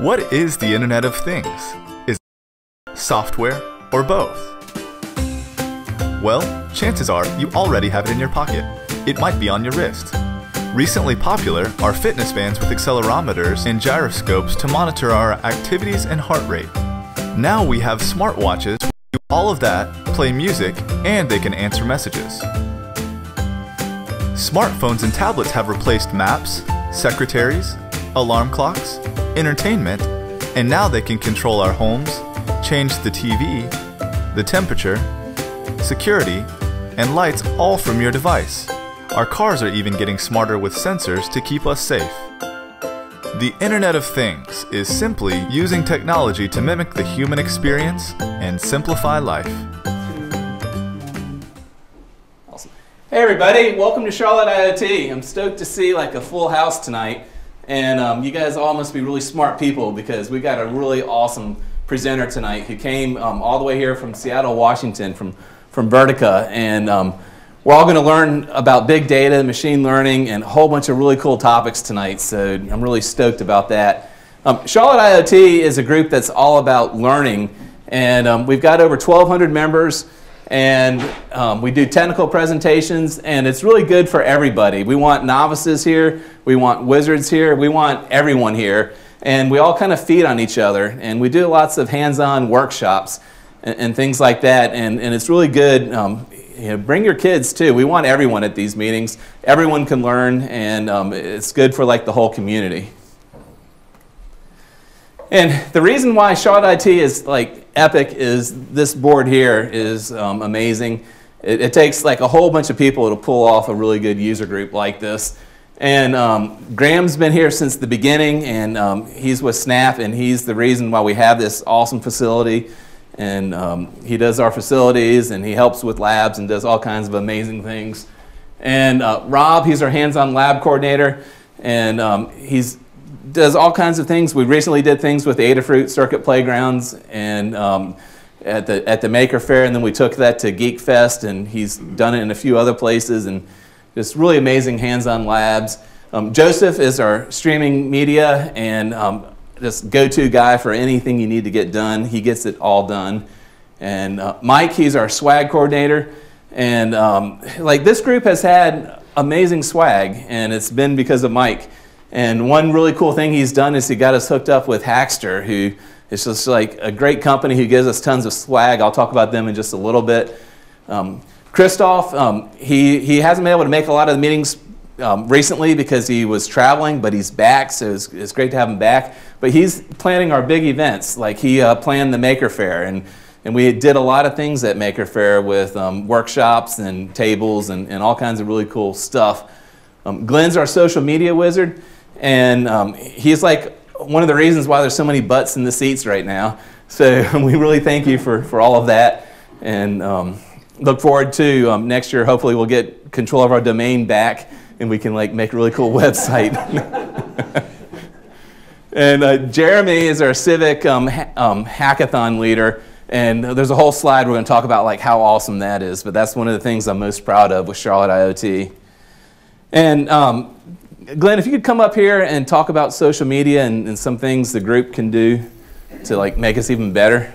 What is the Internet of Things? Is it software or both? Well, chances are you already have it in your pocket. It might be on your wrist. Recently popular are fitness bands with accelerometers and gyroscopes to monitor our activities and heart rate. Now we have smartwatches that do all of that, play music, and they can answer messages. Smartphones and tablets have replaced maps, secretaries, alarm clocks, entertainment, and now they can control our homes, change the TV, the temperature, security, and lights all from your device. Our cars are even getting smarter with sensors to keep us safe. The Internet of Things is simply using technology to mimic the human experience and simplify life. Awesome. Hey everybody, welcome to Charlotte IoT. I'm stoked to see like a full house tonight, and you guys all must be really smart people because we got a really awesome presenter tonight who came all the way here from Seattle, Washington, from Vertica, and we're all going to learn about big data, machine learning, and a whole bunch of really cool topics tonight, so I'm really stoked about that. Charlotte IoT is a group that's all about learning, and we've got over 1,200 members, and we do technical presentations, and it's really good for everybody. We want novices here, we want wizards here, we want everyone here, and we all kind of feed on each other, and we do lots of hands-on workshops and things like that, and it's really good. You know, bring your kids too. We want everyone at these meetings. Everyone can learn, and it's good for like the whole community. And the reason why Charlotte IoT is like epic is this board here is amazing. It takes like a whole bunch of people to pull off a really good user group like this. And Graham's been here since the beginning, and he's with Snap, and he's the reason why we have this awesome facility. And he does our facilities, and he helps with labs and does all kinds of amazing things. And Rob, he's our hands-on lab coordinator, and he does all kinds of things. We recently did things with the Adafruit Circuit Playgrounds and at the Maker Faire, and then we took that to Geek Fest, and he's done it in a few other places, and just really amazing hands-on labs. Joseph is our streaming media, and just go-to guy for anything you need to get done. He gets it all done. And Mike, he's our swag coordinator. And like this group has had amazing swag, and it's been because of Mike. And one really cool thing he's done is he got us hooked up with Hackster, who is just like a great company who gives us tons of swag. I'll talk about them in just a little bit. Christoph, he hasn't been able to make a lot of the meetings recently because he was traveling, but he's back, so it's great to have him back. But he's planning our big events, like he planned the Maker Faire, and we did a lot of things at Maker Faire with workshops and tables and all kinds of really cool stuff. Glenn's our social media wizard, and he's like one of the reasons why there's so many butts in the seats right now. So we really thank you for all of that, and look forward to next year. Hopefully we'll get control of our domain back, and we can like make a really cool website. And Jeremy is our civic hackathon leader, and there's a whole slide we're going to talk about like how awesome that is, but that's one of the things I'm most proud of with Charlotte IoT. And Glenn, if you could come up here and talk about social media and some things the group can do to like make us even better.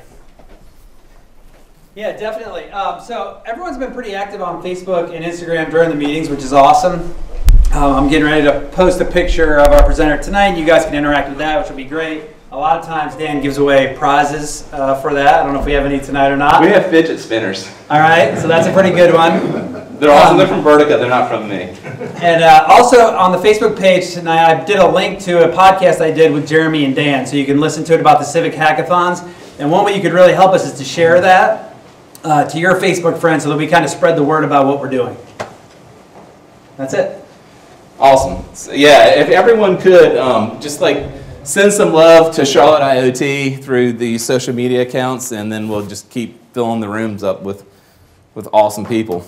Yeah, definitely. So everyone's been pretty active on Facebook and Instagram during the meetings, which is awesome. I'm getting ready to post a picture of our presenter tonight. You guys can interact with that, which will be great. A lot of times Dan gives away prizes for that. I don't know if we have any tonight or not. We have fidget spinners. All right, so that's a pretty good one. They're awesome. They're from Vertica. They're not from me. And also on the Facebook page tonight, I did a link to a podcast I did with Jeremy and Dan, so you can listen to it about the civic hackathons. And one way you could really help us is to share that to your Facebook friends so that we kind of spread the word about what we're doing. That's it. Awesome. So, yeah, if everyone could just like send some love to Charlotte IoT through the social media accounts, and then we'll just keep filling the rooms up with awesome people.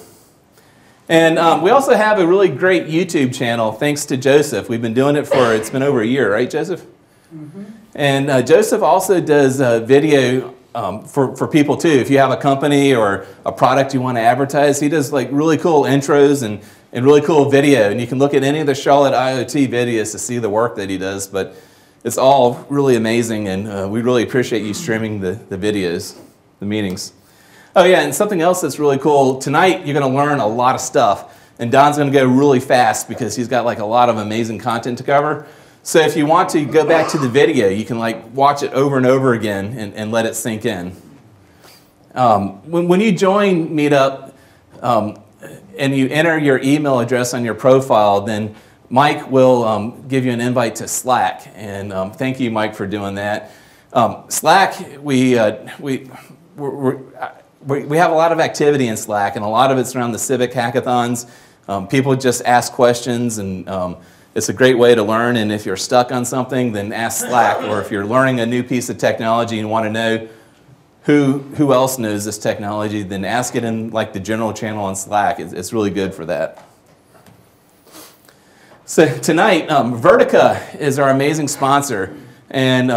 And we also have a really great YouTube channel thanks to Joseph. We've been doing it it's been over a year, right, Joseph? Mm-hmm. And Joseph also does video for people too. If you have a company or a product you want to advertise, he does like really cool intros and really cool video. And you can look at any of the Charlotte IoT videos to see the work that he does. But it's all really amazing, and we really appreciate you streaming the videos, the meetings. Oh yeah, and something else that's really cool, tonight you're going to learn a lot of stuff, and Don's going to go really fast because he's got like a lot of amazing content to cover. So if you want to go back to the video, you can like watch it over and over again and let it sink in. When you join Meetup and you enter your email address on your profile, then Mike will give you an invite to Slack, and thank you, Mike, for doing that. Slack, we have a lot of activity in Slack, and a lot of it's around the civic hackathons. People just ask questions, and it's a great way to learn. And if you're stuck on something, then ask Slack. Or if you're learning a new piece of technology and want to know who else knows this technology, then ask it in like the general channel on Slack. It's really good for that. So tonight, Vertica is our amazing sponsor, and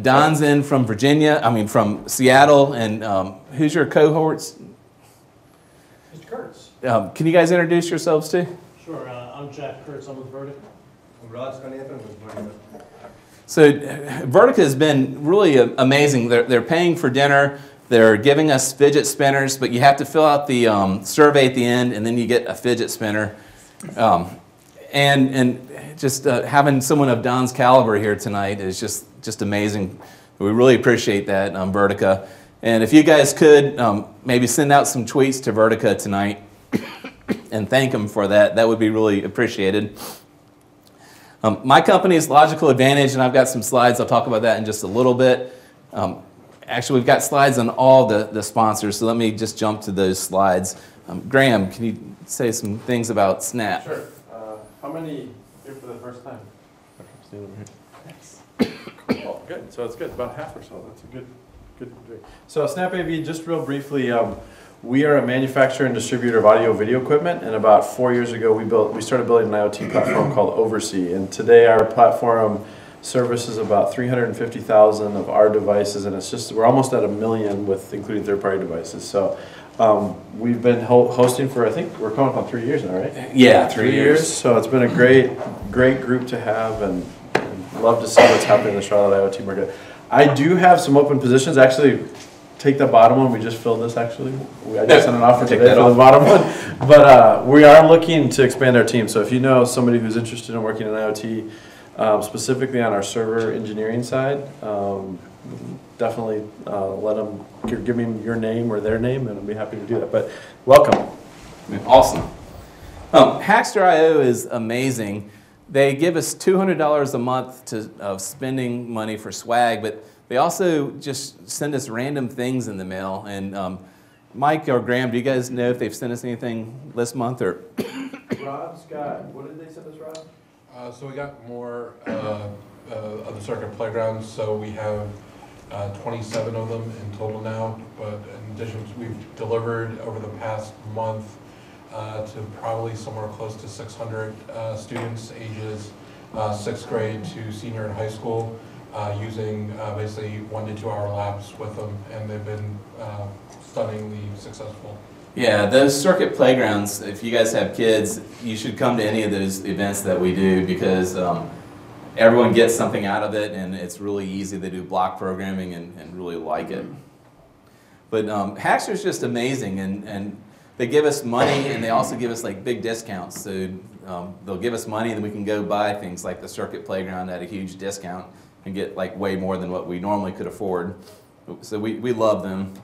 Don's in from from Seattle, and who's your cohorts? Mr. Kurtz. Can you guys introduce yourselves too? Sure, I'm Jack Kurtz, I'm with Vertica. I'm Raj Kanathan with Vertica. So Vertica has been really amazing. They're paying for dinner, they're giving us fidget spinners, but you have to fill out the survey at the end, and then you get a fidget spinner. And just having someone of Don's caliber here tonight is just amazing. We really appreciate that, Vertica. And if you guys could maybe send out some tweets to Vertica tonight and thank them for that, that would be really appreciated. My company is Logical Advantage, and I've got some slides. I'll talk about that in just a little bit. Actually, we've got slides on all the sponsors, so let me just jump to those slides. Graham, can you say some things about Snap? Sure. How many here for the first time? Oh, good. So it's good. About half or so. That's a good. So Snap AV, just real briefly, we are a manufacturer and distributor of audio-video equipment, and about 4 years ago we started building an IoT platform called Oversee, and today our platform services about 350,000 of our devices, and we're almost at 1 million with including third-party devices. So we've been hosting for, I think we're coming up on 3 years now, right? Yeah, 3 years. So it's been a great group to have, and love to see what's happening in the Charlotte IoT market. I do have some open positions. Actually, take the bottom one. We just filled this, actually. I just sent an offer today for the bottom one. But we are looking to expand our team. So if you know somebody who's interested in working in IoT, specifically on our server engineering side, definitely let them give me your name or their name, and I'll be happy to do that. But welcome. Awesome. Hackster.io is amazing. They give us $200 a month of spending money for swag, but they also just send us random things in the mail. And Mike or Graham, do you guys know if they've sent us anything this month? Or Rob, Scott, what did they send us, Rob? So we got more of the circuit playgrounds, so we have 27 of them in total now, but in addition, we've delivered over the past month to probably somewhere close to 600 students ages 6th grade to senior in high school, using basically 1 to 2 hour labs with them, and they've been stunningly successful. Yeah, those circuit playgrounds, if you guys have kids, you should come to any of those events that we do, because everyone gets something out of it, and it's really easy. They do block programming and really like it. But Hackster's just amazing, and they give us money, and they also give us like big discounts. So they'll give us money, and then we can go buy things like the circuit playground at a huge discount and get like way more than what we normally could afford. So we love them.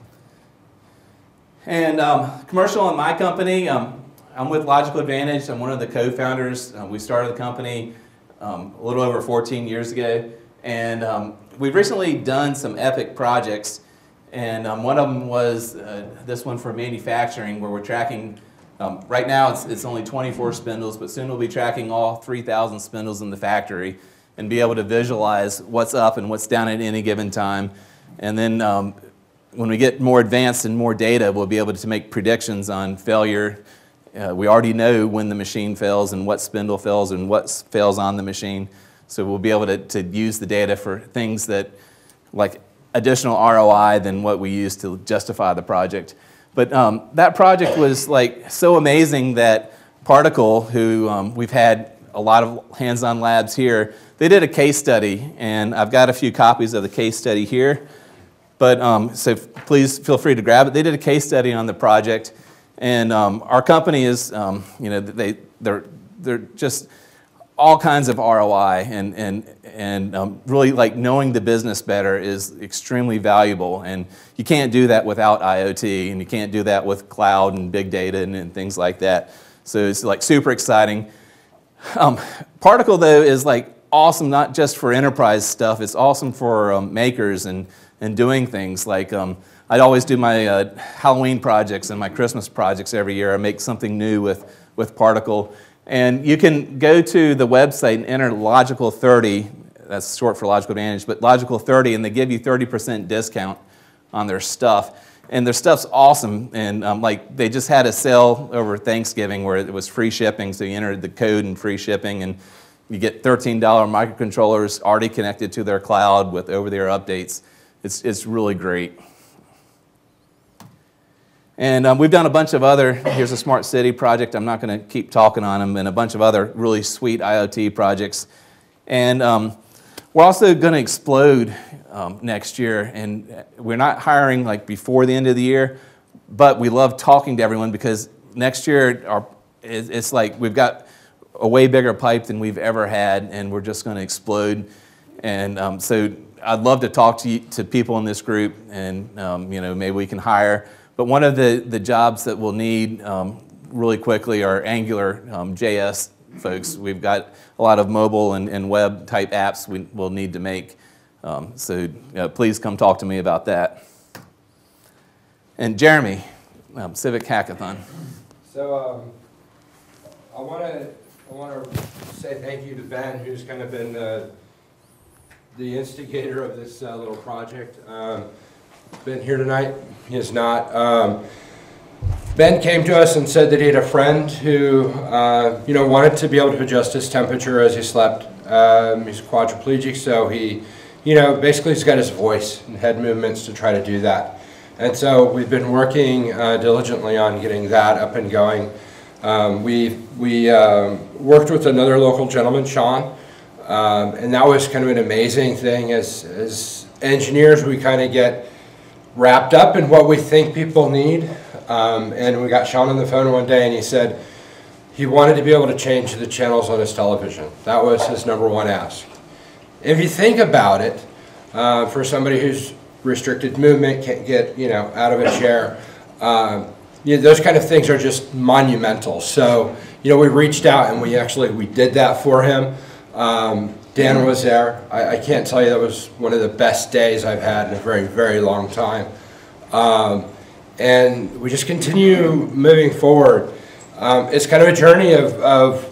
And commercial in my company, I'm with Logical Advantage. I'm one of the co-founders. We started the company a little over 14 years ago, and we've recently done some epic projects. And one of them was this one for manufacturing, where we're tracking, right now it's only 24 spindles, but soon we'll be tracking all 3,000 spindles in the factory and be able to visualize what's up and what's down at any given time. And then when we get more advanced and more data, we'll be able to make predictions on failure. We already know when the machine fails and what spindle fails and what fails on the machine. So we'll be able to use the data for things that, like additional ROI than what we use to justify the project. But that project was like so amazing that Particle, who we've had a lot of hands-on labs here. They did a case study, and I've got a few copies of the case study here. But so please feel free to grab it. They did a case study on the project, and our company is, you know, they're just all kinds of ROI, and really like knowing the business better is extremely valuable. And you can't do that without IoT, and you can't do that with cloud and big data and things like that. So it's like super exciting. Particle though is like awesome, not just for enterprise stuff. It's awesome for makers and doing things like I'd always do my Halloween projects and my Christmas projects every year. I make something new with Particle. And you can go to the website and enter Logical 30, that's short for Logical Advantage, but Logical 30, and they give you 30% discount on their stuff. And their stuff's awesome, and like they just had a sale over Thanksgiving where it was free shipping, so you entered the code and free shipping, and you get $13 microcontrollers already connected to their cloud with over-the-air updates. It's really great. And we've done a bunch of other, here's a smart city project, I'm not going to keep talking on them, and a bunch of other really sweet IoT projects. And we're also going to explode next year, and we're not hiring like before the end of the year, but we love talking to everyone because next year it's like we've got a way bigger pipe than we've ever had, and we're just going to explode. And so I'd love to talk to people in this group, and you know, maybe we can hire. But one of the jobs that we'll need really quickly are Angular JS folks. We've got a lot of mobile and web type apps we'll need to make. So please come talk to me about that. And Jeremy, Civic Hackathon. So I want to say thank you to Ben, who's kind of been the instigator of this little project. Ben here tonight? He is not. Ben came to us and said that he had a friend who, you know, wanted to be able to adjust his temperature as he slept. He's quadriplegic, so he, you know, basically he's got his voice and head movements to try to do that. And so we've been working diligently on getting that up and going. We worked with another local gentleman, Sean, and that was kind of an amazing thing. As engineers, we kind of get wrapped up in what we think people need. And we got Sean on the phone one day, and he said he wanted to be able to change the channels on his television. That was his #1 ask. If you think about it, for somebody who's restricted movement, can't get, you know, out of a chair, you know, those kind of things are just monumental. So, you know, we reached out and we did that for him. Dan was there. I can't tell you, that was one of the best days I've had in a very, very long time. And we just continue moving forward. It's kind of a journey of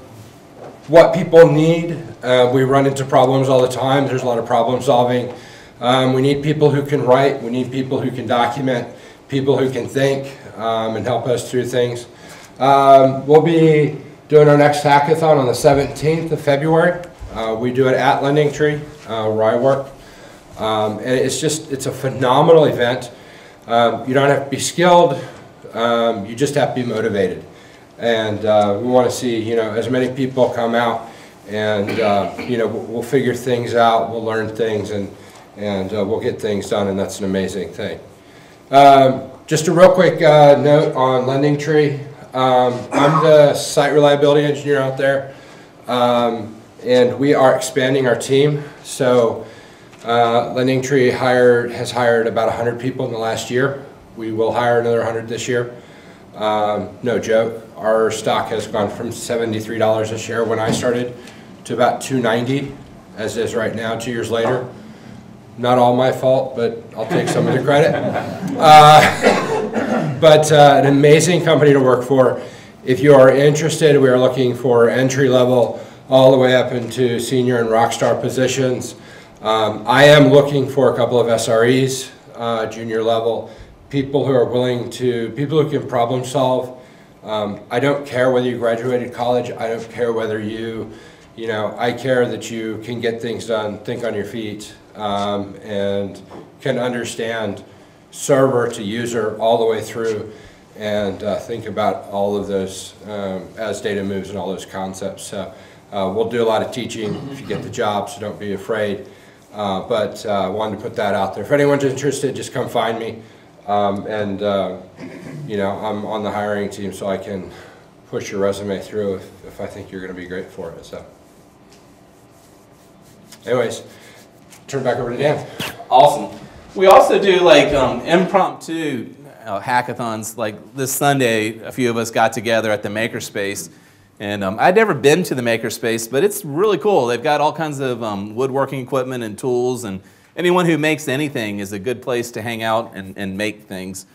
what people need. We run into problems all the time. There's a lot of problem solving. We need people who can write. We need people who can document, people who can think and help us through things. We'll be doing our next hackathon on the 17th of February. We do it at Lending Tree, where I work. And it's a phenomenal event. You don't have to be skilled, you just have to be motivated. And we want to see, you know, as many people come out, and you know, we'll figure things out, we'll learn things, and we'll get things done, and that's an amazing thing. Just a real quick note on Lending Tree. I'm the site reliability engineer out there, and we are expanding our team. So Lending Tree has hired about 100 people in the last year. We will hire another 100 this year. No joke. Our stock has gone from $73 a share when I started to about $290, as is right now, 2 years later. Not all my fault, but I'll take some of the credit. But an amazing company to work for. If you are interested, we are looking for entry level all the way up into senior and rock star positions. I am looking for a couple of SREs, junior level, people who are willing to, people who can problem solve. I don't care whether you graduated college. I don't care whether you know, I care that you can get things done, think on your feet, and can understand server to user all the way through, and think about all of those as data moves and all those concepts. So We'll do a lot of teaching if you get the job, so don't be afraid. But I wanted to put that out there. If anyone's interested, just come find me. You know, I'm on the hiring team, so I can push your resume through if I think you're going to be great for it. So, anyways, turn it back over to Dan. Awesome. We also do like impromptu hackathons. Like this Sunday, a few of us got together at the Makerspace. And I'd never been to the Makerspace, but it's really cool. They've got all kinds of woodworking equipment and tools, and anyone who makes anything is a good place to hang out and make things.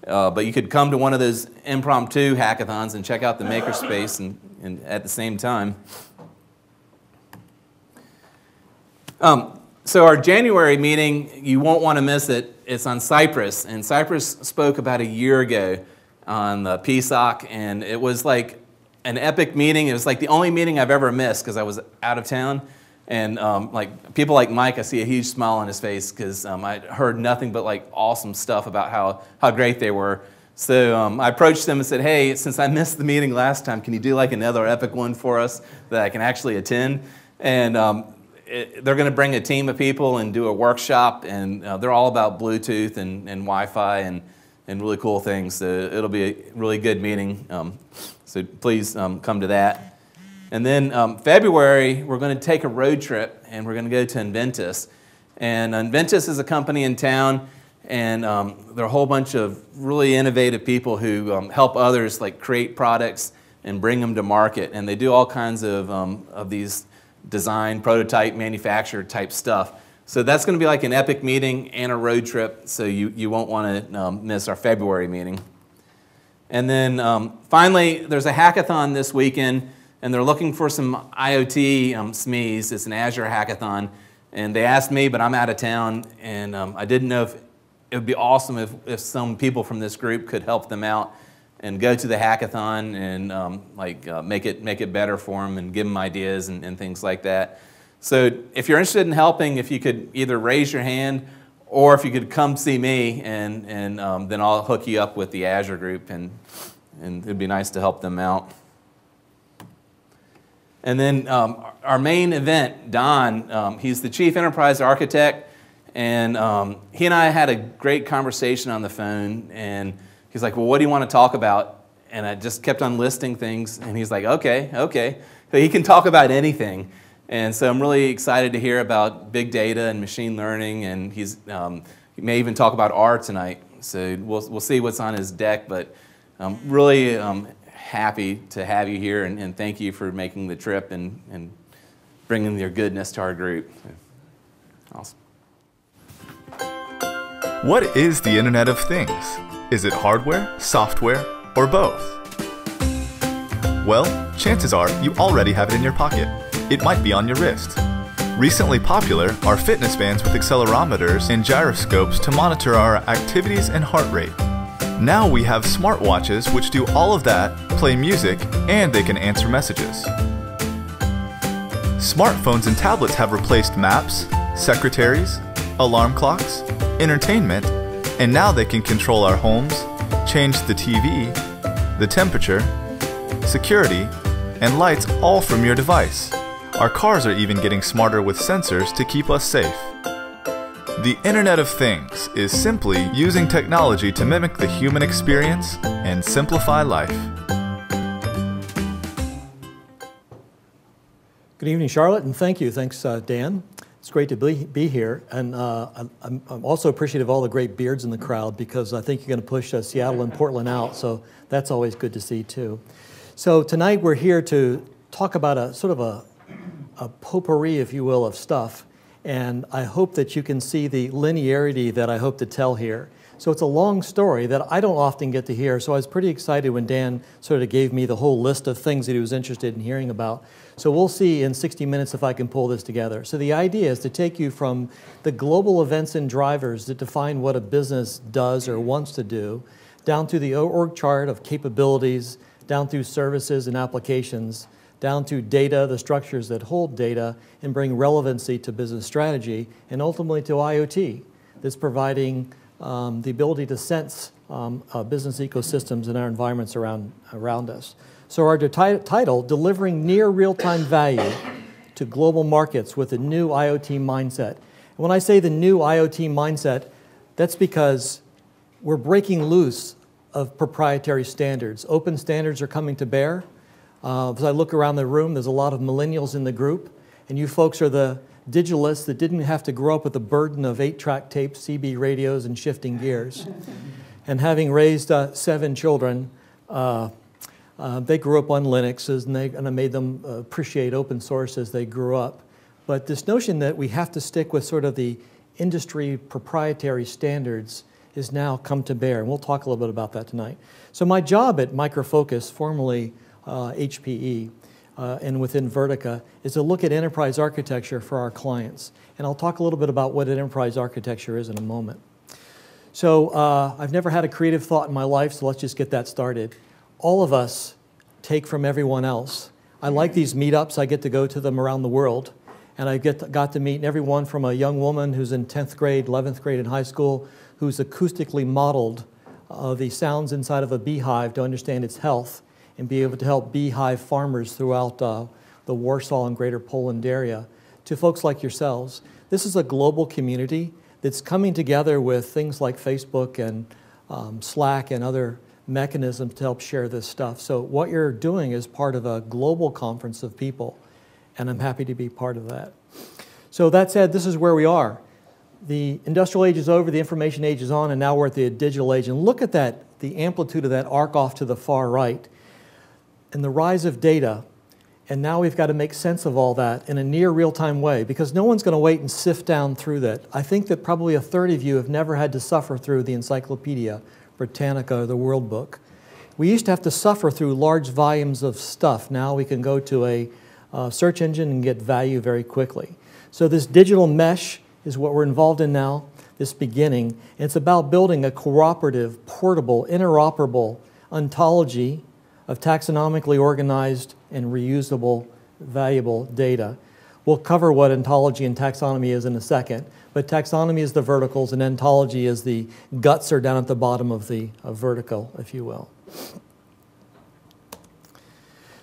But you could come to one of those impromptu hackathons and check out the Makerspace and at the same time. So our January meeting, you won't want to miss it. It's on Cypress, and Cypress spoke about a year ago on the PSOC, and it was like an epic meeting. It was like the only meeting I've ever missed because I was out of town. And like people like Mike, I see a huge smile on his face because I heard nothing but like awesome stuff about how great they were. So I approached them and said, hey, since I missed the meeting last time, can you do like another epic one for us that I can actually attend? And they're going to bring a team of people and do a workshop, and they're all about Bluetooth and Wi-Fi and really cool things. So it'll be a really good meeting. So please come to that. And then February, we're going to take a road trip, and we're going to go to Inventus. And Inventus is a company in town, and there are a whole bunch of really innovative people who help others like create products and bring them to market. And they do all kinds of these design, prototype, manufacture type stuff. So that's going to be like an epic meeting and a road trip, so you won't want to miss our February meeting. And then finally, there's a hackathon this weekend, and they're looking for some IoT SMEs. It's an Azure hackathon, and they asked me, but I'm out of town, and I didn't know if it would be awesome if some people from this group could help them out and go to the hackathon and make it better for them and give them ideas and things like that. So if you're interested in helping, if you could either raise your hand or if you could come see me, and then I'll hook you up with the Azure group, and it'd be nice to help them out. And then our main event, Don, he's the Chief Enterprise Architect, and he and I had a great conversation on the phone, and he's like, well, what do you want to talk about? And I just kept on listing things, and he's like, okay. So he can talk about anything. And so I'm really excited to hear about big data and machine learning, and he may even talk about R tonight. So we'll see what's on his deck, but I'm really happy to have you here, and thank you for making the trip and bringing your goodness to our group. Awesome. What is the Internet of Things? Is it hardware, software, or both? Well, chances are you already have it in your pocket. It might be on your wrist. Recently popular are fitness bands with accelerometers and gyroscopes to monitor our activities and heart rate. Now we have smartwatches which do all of that, play music, and they can answer messages. Smartphones and tablets have replaced maps, secretaries, alarm clocks, entertainment, and now they can control our homes, change the TV, the temperature, security, and lights all from your device. Our cars are even getting smarter with sensors to keep us safe. The Internet of Things is simply using technology to mimic the human experience and simplify life. Good evening, Charlotte, and thank you. Thanks, Dan. It's great to be here, and I'm also appreciative of all the great beards in the crowd, because I think you're going to push Seattle and Portland out, so that's always good to see too. So tonight we're here to talk about a sort of a potpourri, if you will, of stuff, and I hope that you can see the linearity that I hope to tell here. So it's a long story that I don't often get to hear, so I was pretty excited when Dan sort of gave me the whole list of things that he was interested in hearing about. So we'll see in 60 minutes if I can pull this together. So the idea is to take you from the global events and drivers that define what a business does or wants to do, down through the org chart of capabilities, down through services and applications, down to data, the structures that hold data, and bring relevancy to business strategy, and ultimately to IoT, that's providing the ability to sense business ecosystems and our environments around us. So our title, Delivering Near Real-Time Value to Global Markets with a New IoT Mindset. And when I say the new IoT mindset, that's because we're breaking loose of proprietary standards. Open standards are coming to bear. As I look around the room, there's a lot of millennials in the group, and you folks are the digitalists that didn't have to grow up with the burden of 8-track tapes, CB radios, and shifting gears. And having raised 7 children, they grew up on Linux, and I made them appreciate open source as they grew up. But this notion that we have to stick with sort of the industry proprietary standards is now come to bear, and we'll talk a little bit about that tonight. So my job at Micro Focus, formerly HPE, and within Vertica, is to look at enterprise architecture for our clients. And I'll talk a little bit about what an enterprise architecture is in a moment. So I've never had a creative thought in my life, so let's just get that started. All of us take from everyone else. I like these meetups. I get to go to them around the world. And I got to meet everyone from a young woman who's in 10th grade, 11th grade in high school, who's acoustically modeled the sounds inside of a beehive to understand its health and be able to help beehive farmers throughout the Warsaw and Greater Poland area, to folks like yourselves. This is a global community that's coming together with things like Facebook and Slack and other mechanisms to help share this stuff. So what you're doing is part of a global conference of people, and I'm happy to be part of that. So that said, this is where we are. The industrial age is over, the information age is on, and now we're at the digital age. And look at that, the amplitude of that arc off to the far right, and the rise of data. And now we've got to make sense of all that in a near real-time way, because no one's going to wait and sift down through that. I think that probably 1/3 of you have never had to suffer through the Encyclopedia Britannica or the World Book. We used to have to suffer through large volumes of stuff. Now we can go to a search engine and get value very quickly. So this digital mesh is what we're involved in now, this beginning. And it's about building a cooperative, portable, interoperable ontology of taxonomically organized and reusable, valuable data. We'll cover what ontology and taxonomy is in a second, but taxonomy is the verticals and ontology is the guts are down at the bottom of the vertical, if you will.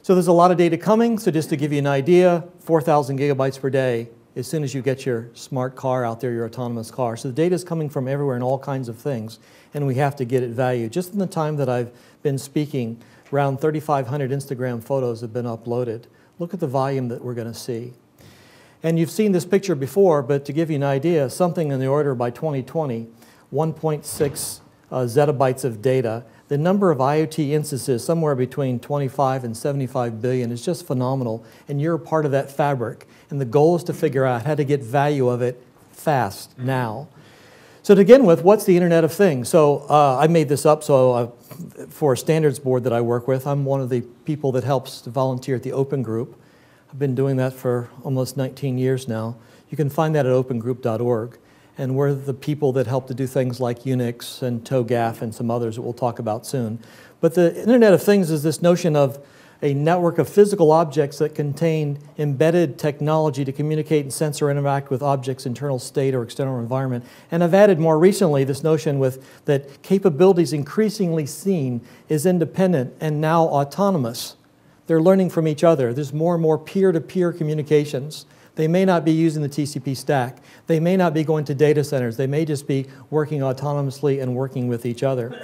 So there's a lot of data coming, so just to give you an idea, 4,000 gigabytes per day as soon as you get your smart car out there, your autonomous car. So the data is coming from everywhere and all kinds of things, and we have to get it valued. Just in the time that I've been speaking, around 3,500 Instagram photos have been uploaded. Look at the volume that we're going to see. And you've seen this picture before, but to give you an idea, something in the order by 2020, 1.6 zettabytes of data. The number of IoT instances, somewhere between 25 and 75 billion, is just phenomenal, and you're a part of that fabric. And the goal is to figure out how to get value of it fast, now. So to begin with, what's the Internet of Things? So I made this up for a standards board that I work with. I'm one of the people that helps to volunteer at the Open Group. I've been doing that for almost 19 years now. You can find that at opengroup.org. And we're the people that help to do things like Unix and TOGAF and some others that we'll talk about soon. But the Internet of Things is this notion of a network of physical objects that contain embedded technology to communicate and sense or interact with objects' internal state or external environment. And I've added more recently this notion that capabilities increasingly seen as independent and now autonomous. They're learning from each other. There's more and more peer-to-peer communications. They may not be using the TCP stack. They may not be going to data centers. They may just be working autonomously and working with each other.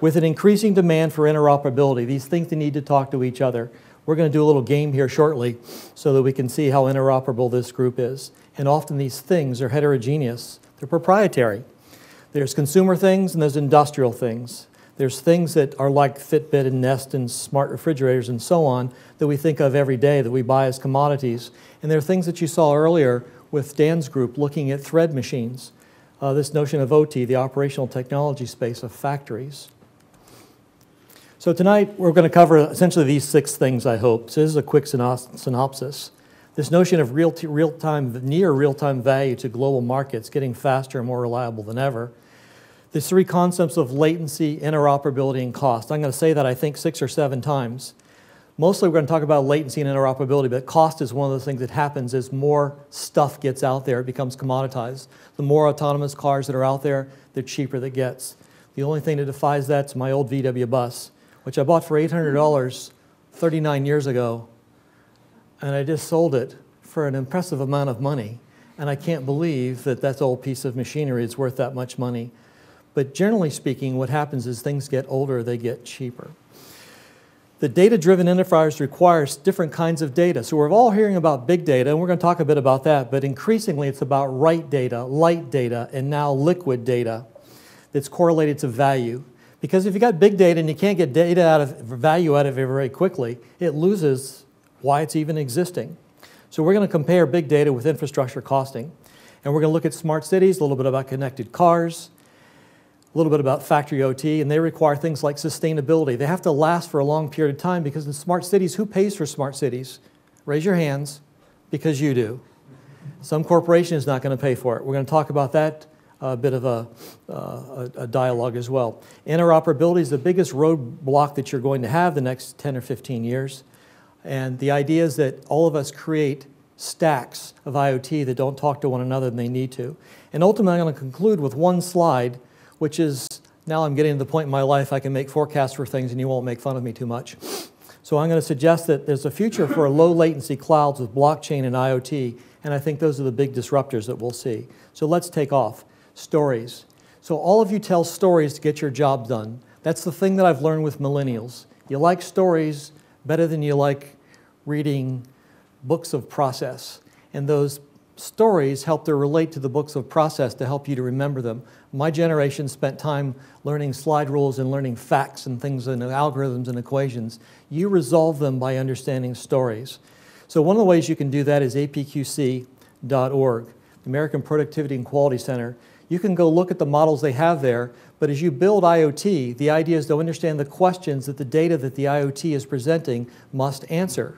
With an increasing demand for interoperability, these things that need to talk to each other. We're going to do a little game here shortly so that we can see how interoperable this group is. And often these things are heterogeneous. They're proprietary. There's consumer things and there's industrial things. There's things that are like Fitbit and Nest and smart refrigerators and so on that we think of every day that we buy as commodities. And there are things that you saw earlier with Dan's group looking at thread machines. This notion of OT, the operational technology space of factories. So tonight we're going to cover essentially these 6 things, I hope. So this is a quick synopsis. This notion of near real-time value to global markets, getting faster and more reliable than ever. There's 3 concepts of latency, interoperability, and cost. I'm going to say that I think 6 or 7 times. Mostly we're going to talk about latency and interoperability, but cost is one of those things that happens as more stuff gets out there, it becomes commoditized. The more autonomous cars that are out there, the cheaper that gets. The only thing that defies that is my old VW bus, which I bought for $800 39 years ago, and I just sold it for an impressive amount of money. And I can't believe that that old piece of machinery is worth that much money. But generally speaking, what happens is things get older, they get cheaper. The data-driven enterprise requires different kinds of data. So we're all hearing about big data, and we're going to talk a bit about that, but increasingly it's about right data, light data, and now liquid data that's correlated to value. Because if you got big data and you can't get data out of value out of it very quickly, it loses why it's even existing. So we're going to compare big data with infrastructure costing. And we're going to look at smart cities, a little bit about connected cars, a little bit about factory OT, and they require things like sustainability. They have to last for a long period of time because in smart cities, who pays for smart cities? Raise your hands, because you do. Some corporation is not going to pay for it. We're going to talk about that, a bit of a dialogue as well. Interoperability is the biggest roadblock that you're going to have the next 10 or 15 years. And the idea is that all of us create stacks of IoT that don't talk to one another and they need to. And ultimately, I'm going to conclude with one slide, which is, now I'm getting to the point in my life I can make forecasts for things and you won't make fun of me too much. So I'm going to suggest that there's a future for low latency clouds with blockchain and IoT, and I think those are the big disruptors that we'll see. So let's take off. Stories. So all of you tell stories to get your job done. That's the thing that I've learned with millennials. You like stories better than you like reading books of process. And those stories help to relate to the books of process to help you to remember them. My generation spent time learning slide rules and learning facts and things and algorithms and equations. You resolve them by understanding stories. So one of the ways you can do that is apqc.org, American Productivity and Quality Center. You can go look at the models they have there, but as you build IoT, the idea is to understand the questions that the data that the IoT is presenting must answer.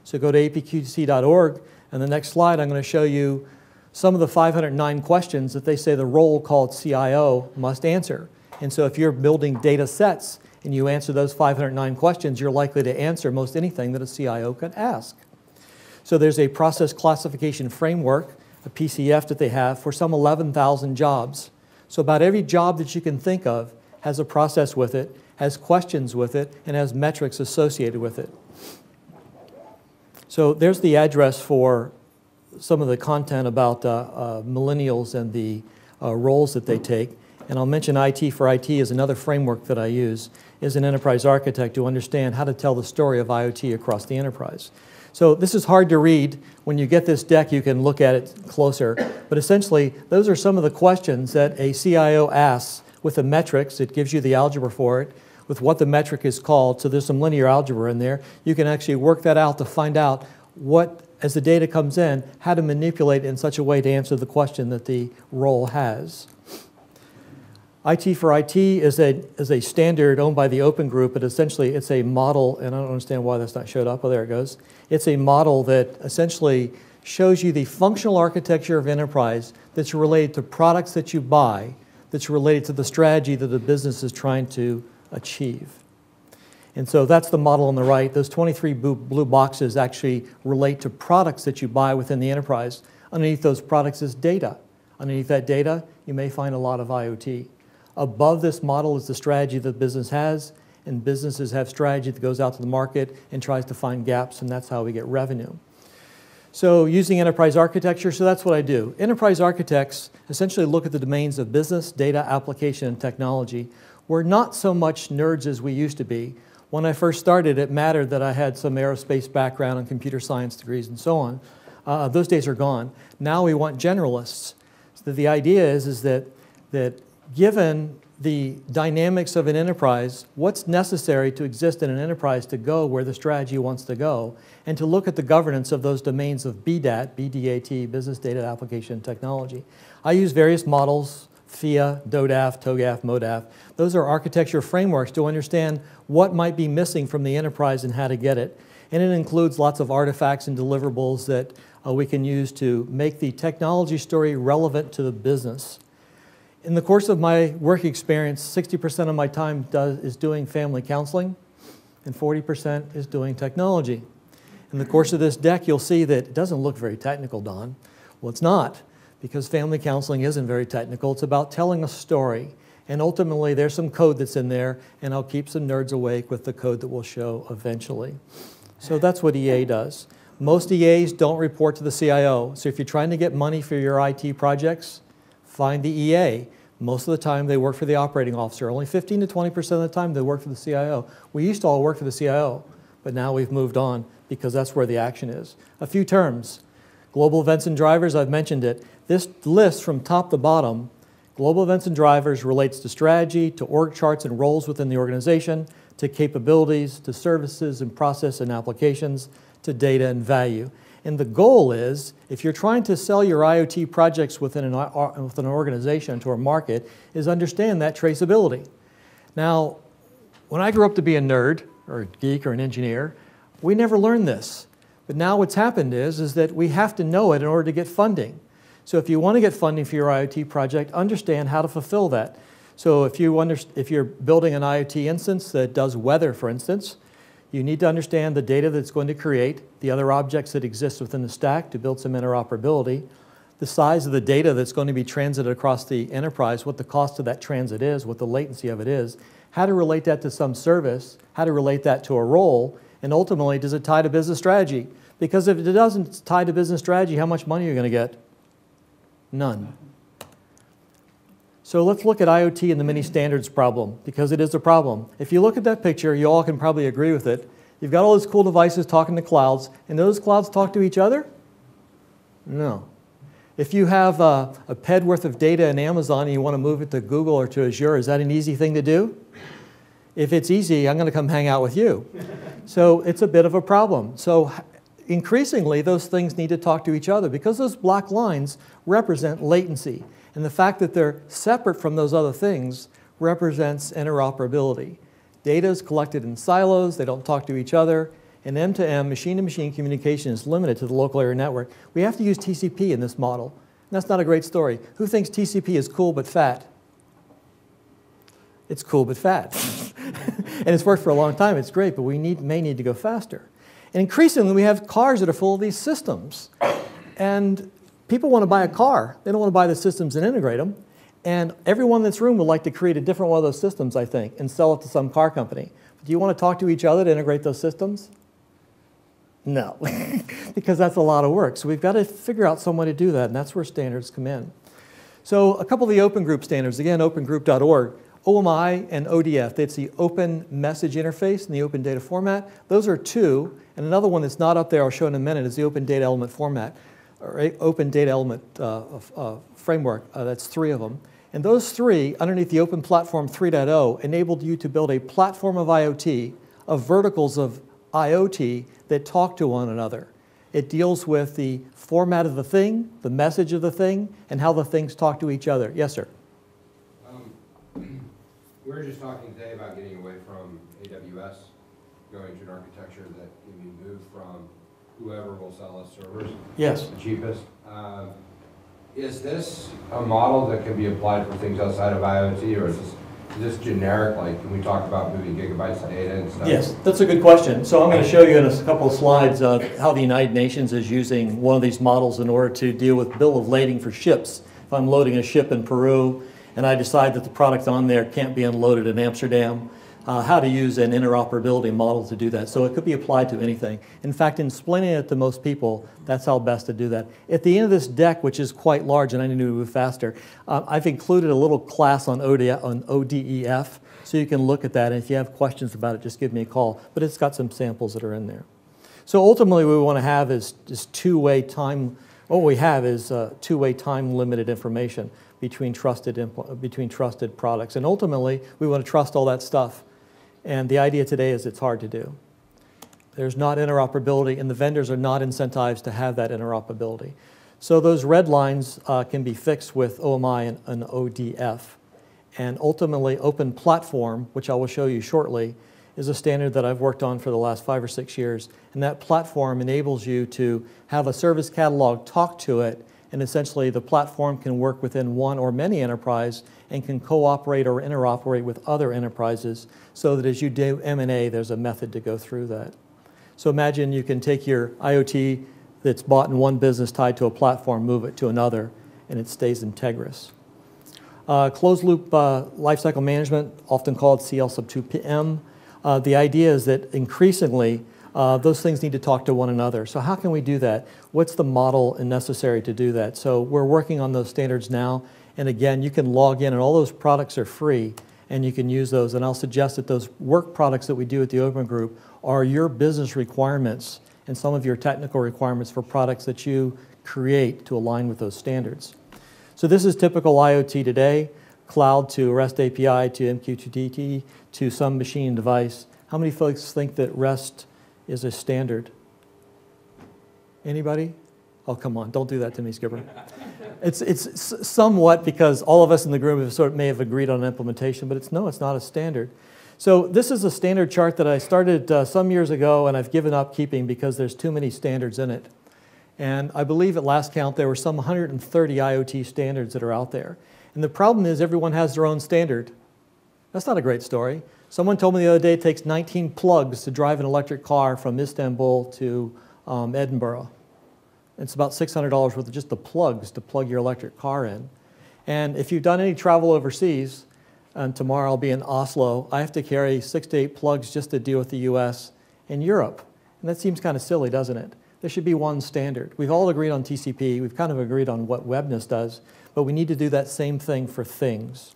So go to apqc.org, and the next slide I'm going to show you some of the 509 questions that they say the role called CIO must answer. And so if you're building data sets and you answer those 509 questions, you're likely to answer most anything that a CIO could ask. So there's a process classification framework, a PCF that they have for some 11,000 jobs. So about every job that you can think of has a process with it, has questions with it, and has metrics associated with it. So there's the address for some of the content about millennials and the roles that they take. And I'll mention IT for IT is another framework that I use as an enterprise architect to understand how to tell the story of IoT across the enterprise. So this is hard to read. When you get this deck, you can look at it closer. But essentially, those are some of the questions that a CIO asks with the metrics. It gives you the algebra for it, with what the metric is called. So there's some linear algebra in there. You can actually work that out to find out what, as the data comes in, how to manipulate it in such a way to answer the question that the role has. IT for IT is a standard owned by the Open Group, but essentially it's a model, and I don't understand why that's not showed up. Oh, there it goes. It's a model that essentially shows you the functional architecture of enterprise that's related to products that you buy, that's related to the strategy that the business is trying to achieve. And so that's the model on the right. Those 23 blue boxes actually relate to products that you buy within the enterprise. Underneath those products is data. Underneath that data, you may find a lot of IoT. Above this model is the strategy that business has, and businesses have strategy that goes out to the market and tries to find gaps, and that's how we get revenue. So using enterprise architecture, so that's what I do. Enterprise architects essentially look at the domains of business, data, application, and technology. We're not so much nerds as we used to be. When I first started, it mattered that I had some aerospace background and computer science degrees and so on. Those days are gone. Now we want generalists. So the idea is that given the dynamics of an enterprise, what's necessary to exist in an enterprise to go where the strategy wants to go, and to look at the governance of those domains of BDAT, BDAT, Business Data Application Technology. I use various models, FIA, DODAF, TOGAF, MODAF. Those are architecture frameworks to understand what might be missing from the enterprise and how to get it. And it includes lots of artifacts and deliverables that we can use to make the technology story relevant to the business. In the course of my work experience, 60% of my time is doing family counseling, and 40% is doing technology. In the course of this deck, you'll see that it doesn't look very technical, Don. Well, it's not, because family counseling isn't very technical. It's about telling a story. And ultimately, there's some code that's in there, and I'll keep some nerds awake with the code that we'll show eventually. So that's what EA does. Most EAs don't report to the CIO. So if you're trying to get money for your IT projects, find the EA. Most of the time, they work for the operating officer. Only 15 to 20% of the time, they work for the CIO. We used to all work for the CIO, but now we've moved on because that's where the action is. A few terms. Global events and drivers, I've mentioned it. This list from top to bottom, global events and drivers relates to strategy, to org charts and roles within the organization, to capabilities, to services and process and applications, to data and value. And the goal is, if you're trying to sell your IoT projects within an organization to a market, is understand that traceability. Now, when I grew up to be a nerd, or a geek, or an engineer, we never learned this. But now what's happened is that we have to know it in order to get funding. So if you want to get funding for your IoT project, understand how to fulfill that. So if you're building an IoT instance that does weather, for instance, you need to understand the data that's going to create, the other objects that exist within the stack to build some interoperability, the size of the data that's going to be transited across the enterprise, what the cost of that transit is, what the latency of it is, how to relate that to some service, how to relate that to a role, and ultimately, does it tie to business strategy? Because if it doesn't tie to business strategy, how much money are you going to get? None. So let's look at IoT and the many standards problem, because it is a problem. If you look at that picture, you all can probably agree with it. You've got all these cool devices talking to clouds, and those clouds talk to each other? No. If you have a PED worth of data in Amazon and you want to move it to Google or to Azure, is that an easy thing to do? If it's easy, I'm going to come hang out with you. So it's a bit of a problem. So increasingly, those things need to talk to each other because those black lines represent latency. And the fact that they're separate from those other things represents interoperability. Data is collected in silos, they don't talk to each other, and M2M, machine-to-machine communication is limited to the local area network. We have to use TCP in this model. And that's not a great story. Who thinks TCP is cool but fat? It's cool but fat. And it's worked for a long time, it's great, but we may need to go faster. And increasingly, we have cars that are full of these systems. And people want to buy a car. They don't want to buy the systems and integrate them. And everyone in this room would like to create a different one of those systems, I think, and sell it to some car company. But do you want to talk to each other to integrate those systems? No, because that's a lot of work. So we've got to figure out some way to do that, and that's where standards come in. So a couple of the open group standards, again, opengroup.org. OMI and ODF, that's the Open Message Interface and the Open Data Format. Those are two, and another one that's not up there, I'll show in a minute, is the Open Data Element Format, or Open Data Element Framework. That's three of them. And those three, underneath the Open Platform 3.0, enabled you to build a platform of IoT, of verticals of IoT that talk to one another. It deals with the format of the thing, the message of the thing, and how the things talk to each other. Yes, sir? We were just talking today about getting away from AWS, going to an architecture that can be moved from whoever will sell us servers. Yes. The cheapest. Is this a model that can be applied for things outside of IoT, or is this generic? Like, can we talk about moving gigabytes of data and stuff? Yes, that's a good question. So I'm going to show you in a couple of slides how the United Nations is using one of these models in order to deal with bill of lading for ships. If I'm loading a ship in Peru, and I decide that the product on there can't be unloaded in Amsterdam, how to use an interoperability model to do that. So it could be applied to anything. In fact, in explaining it to most people, that's how best to do that. At the end of this deck, which is quite large, and I need to move faster, I've included a little class on ODEF, so you can look at that, and if you have questions about it, just give me a call. But it's got some samples that are in there. So ultimately, what we want to have is just two-way time. What we have is two-way time-limited information between trusted products. And ultimately, we want to trust all that stuff. And the idea today is it's hard to do. There's not interoperability, and the vendors are not incentivized to have that interoperability. So those red lines can be fixed with OMI and ODF. And ultimately, Open Platform, which I will show you shortly, is a standard that I've worked on for the last 5 or 6 years. And that platform enables you to have a service catalog talk to it, and essentially the platform can work within one or many enterprise and can cooperate or interoperate with other enterprises so that as you do M&A, there's a method to go through that. So imagine you can take your IoT that's bought in one business tied to a platform, move it to another, and it stays integrous. Closed loop lifecycle management, often called CL sub 2PM. The idea is that increasingly those things need to talk to one another. So how can we do that? What's the model necessary to do that? So we're working on those standards now. And again, you can log in and all those products are free and you can use those. And I'll suggest that those work products that we do at the Open Group are your business requirements and some of your technical requirements for products that you create to align with those standards. So this is typical IoT today, cloud to REST API to MQTT to some machine device. How many folks think that REST is a standard? Anybody? Oh, come on, don't do that to me, Skipper. It's somewhat because all of us in the group may have agreed on an implementation, but it's not a standard. So this is a standard chart that I started some years ago and I've given up keeping because there's too many standards in it. And I believe at last count there were some 130 IoT standards that are out there. And the problem is everyone has their own standard. That's not a great story. Someone told me the other day it takes 19 plugs to drive an electric car from Istanbul to Edinburgh. It's about $600 worth of just the plugs to plug your electric car in. And if you've done any travel overseas, and tomorrow I'll be in Oslo, I have to carry 6 to 8 plugs just to deal with the US and Europe. And that seems kind of silly, doesn't it? There should be one standard. We've all agreed on TCP. We've kind of agreed on what webness does, but we need to do that same thing for things.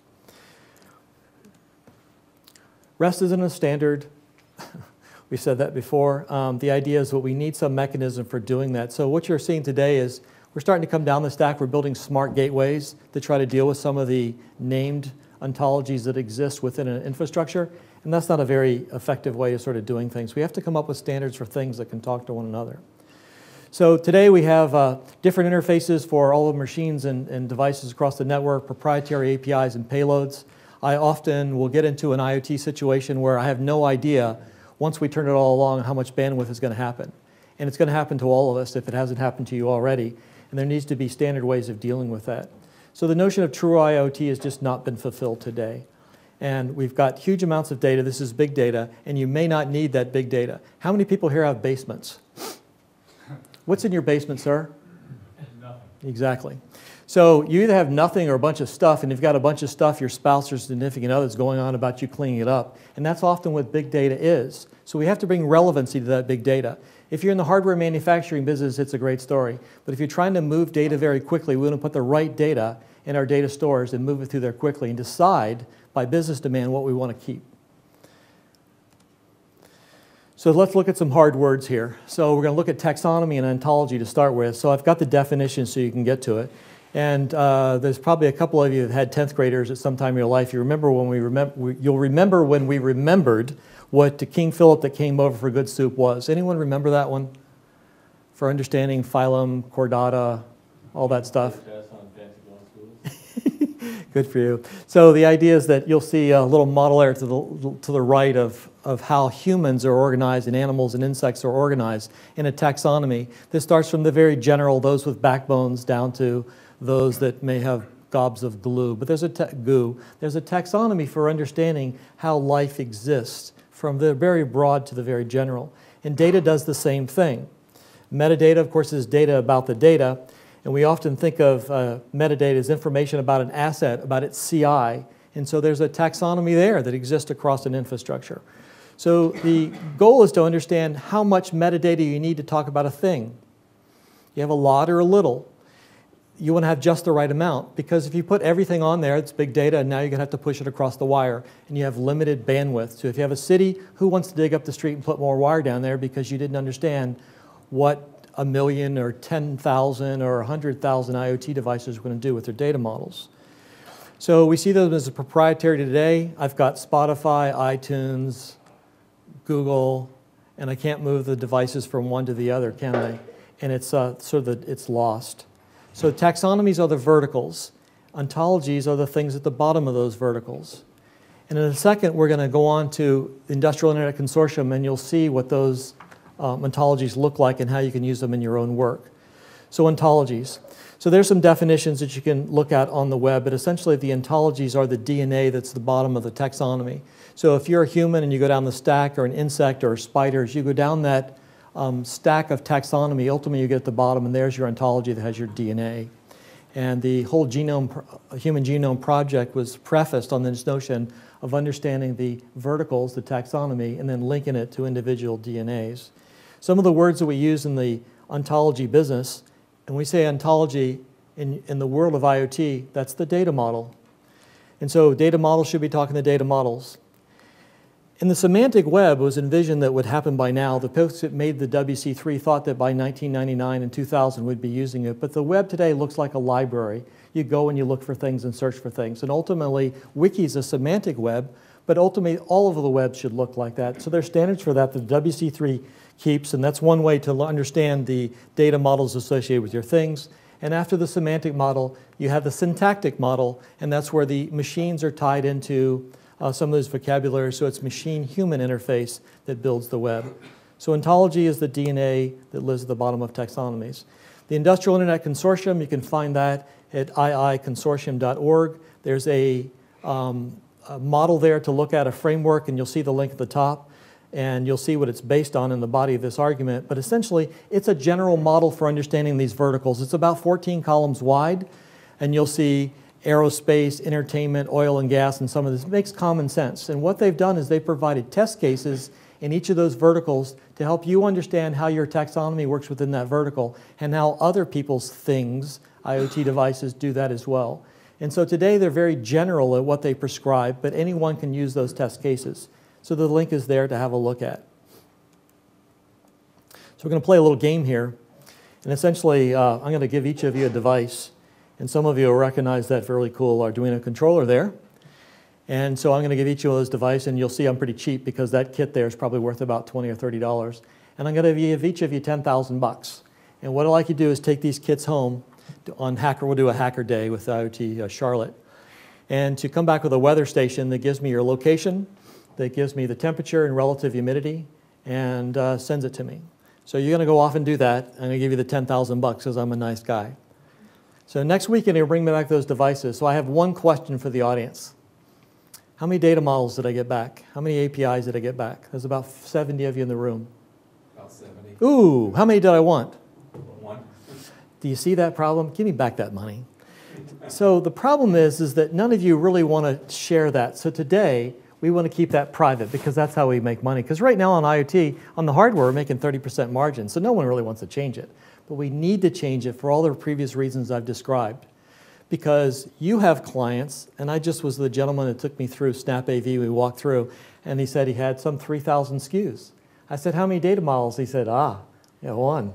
REST isn't a standard. We said that before. The idea is that we need some mechanism for doing that. So what you're seeing today is we're starting to come down the stack. We're building smart gateways to try to deal with some of the named ontologies that exist within an infrastructure. And that's not a very effective way of sort of doing things. We have to come up with standards for things that can talk to one another. So today we have different interfaces for all the machines and devices across the network, proprietary APIs and payloads. I often will get into an IoT situation where I have no idea, once we turn it all along, how much bandwidth is going to happen. And it's going to happen to all of us if it hasn't happened to you already. And there needs to be standard ways of dealing with that. So the notion of true IoT has just not been fulfilled today. And we've got huge amounts of data. This is big data, and you may not need that big data. How many people here have basements? What's in your basement, sir? Nothing. Exactly. So you either have nothing or a bunch of stuff, and you've got a bunch of stuff your spouse or significant other is going on about you cleaning it up. And that's often what big data is. So we have to bring relevancy to that big data. If you're in the hardware manufacturing business, it's a great story. But if you're trying to move data very quickly, we want to put the right data in our data stores and move it through there quickly and decide by business demand what we want to keep. So let's look at some hard words here. So we're going to look at taxonomy and ontology to start with. So I've got the definition so you can get to it. And there's probably a couple of you that had 10th graders at some time in your life. You remember when you'll remember when we remembered what King Philip that came over for good soup was. Anyone remember that one? For understanding phylum, chordata, all that stuff. Good for you. So the idea is that you'll see a little model there to the right of how humans are organized and animals and insects are organized in a taxonomy. This starts from the very general, those with backbones, down to those that may have gobs of glue. But there's a taxonomy for understanding how life exists, from the very broad to the very general. And data does the same thing. Metadata, of course, is data about the data. And we often think of metadata as information about an asset, about its CI. And so there's a taxonomy there that exists across an infrastructure. So the goal is to understand how much metadata you need to talk about a thing. You have a lot or a little. You want to have just the right amount, because if you put everything on there, it's big data, and now you're going to have to push it across the wire, and you have limited bandwidth. So if you have a city, who wants to dig up the street and put more wire down there because you didn't understand what 1 million or 10,000 or 100,000 IoT devices are going to do with their data models? So we see them as a proprietary today. I've got Spotify, iTunes, Google, and I can't move the devices from one to the other, can I? And it's it's lost. So taxonomies are the verticals. Ontologies are the things at the bottom of those verticals. And in a second, we're going to go on to the Industrial Internet Consortium, and you'll see what those ontologies look like and how you can use them in your own work. So ontologies. So there's some definitions that you can look at on the web, but essentially the ontologies are the DNA that's the bottom of the taxonomy. So if you're a human and you go down the stack, or an insect, or spiders, you go down that stack of taxonomy, ultimately you get at the bottom, and there's your ontology that has your DNA. And the whole human genome project was prefaced on this notion of understanding the verticals, the taxonomy, and then linking it to individual DNAs. Some of the words that we use in the ontology business, and we say ontology in the world of IoT, that's the data model. And so data models should be talking to data models. In the semantic web, it was envisioned that would happen by now. The folks that made the WC3 thought that by 1999 and 2000 we'd be using it. But the web today looks like a library. You go and you look for things and search for things. And ultimately, Wiki is a semantic web, but ultimately all of the web should look like that. So there's standards for that WC3 keeps, and that's one way to understand the data models associated with your things. And after the semantic model, you have the syntactic model, and that's where the machines are tied into some of those vocabularies, so it's machine-human interface that builds the web. So ontology is the DNA that lives at the bottom of taxonomies. The Industrial Internet Consortium, you can find that at iiconsortium.org. There's a model there to look at, a framework, and you'll see the link at the top, and you'll see what it's based on in the body of this argument. But essentially, it's a general model for understanding these verticals. It's about 14 columns wide, and you'll see aerospace, entertainment, oil and gas, and some of this makes common sense. And what they've done is they've provided test cases in each of those verticals to help you understand how your taxonomy works within that vertical and how other people's things, IoT devices, do that as well. And so today they're very general at what they prescribe, but anyone can use those test cases. So the link is there to have a look at. So we're going to play a little game here. And essentially, I'm going to give each of you a device. And some of you will recognize that really cool Arduino controller there. And so I'm going to give each of those devices, and you'll see I'm pretty cheap because that kit there is probably worth about $20 or $30. And I'm going to give each of you 10,000 bucks. And what I'd like you to do is take these kits home. On Hacker, we'll do a Hacker Day with IoT Charlotte. And to come back with a weather station that gives me your location, that gives me the temperature and relative humidity, and sends it to me. So you're going to go off and do that. I'm going to give you the 10,000 bucks because I'm a nice guy. So next weekend, you'll bring me back those devices. So I have one question for the audience. How many data models did I get back? How many APIs did I get back? There's about 70 of you in the room. About 70. Ooh, how many did I want? One. Do you see that problem? Give me back that money. So the problem is that none of you really want to share that. So today, we want to keep that private because that's how we make money. Because right now on IoT, on the hardware, we're making 30% margin. So no one really wants to change it. But we need to change it for all the previous reasons I've described. Because you have clients, and I just was the gentleman that took me through Snap AV, we walked through, and he said he had some 3,000 SKUs. I said, how many data models? He said, one. Well,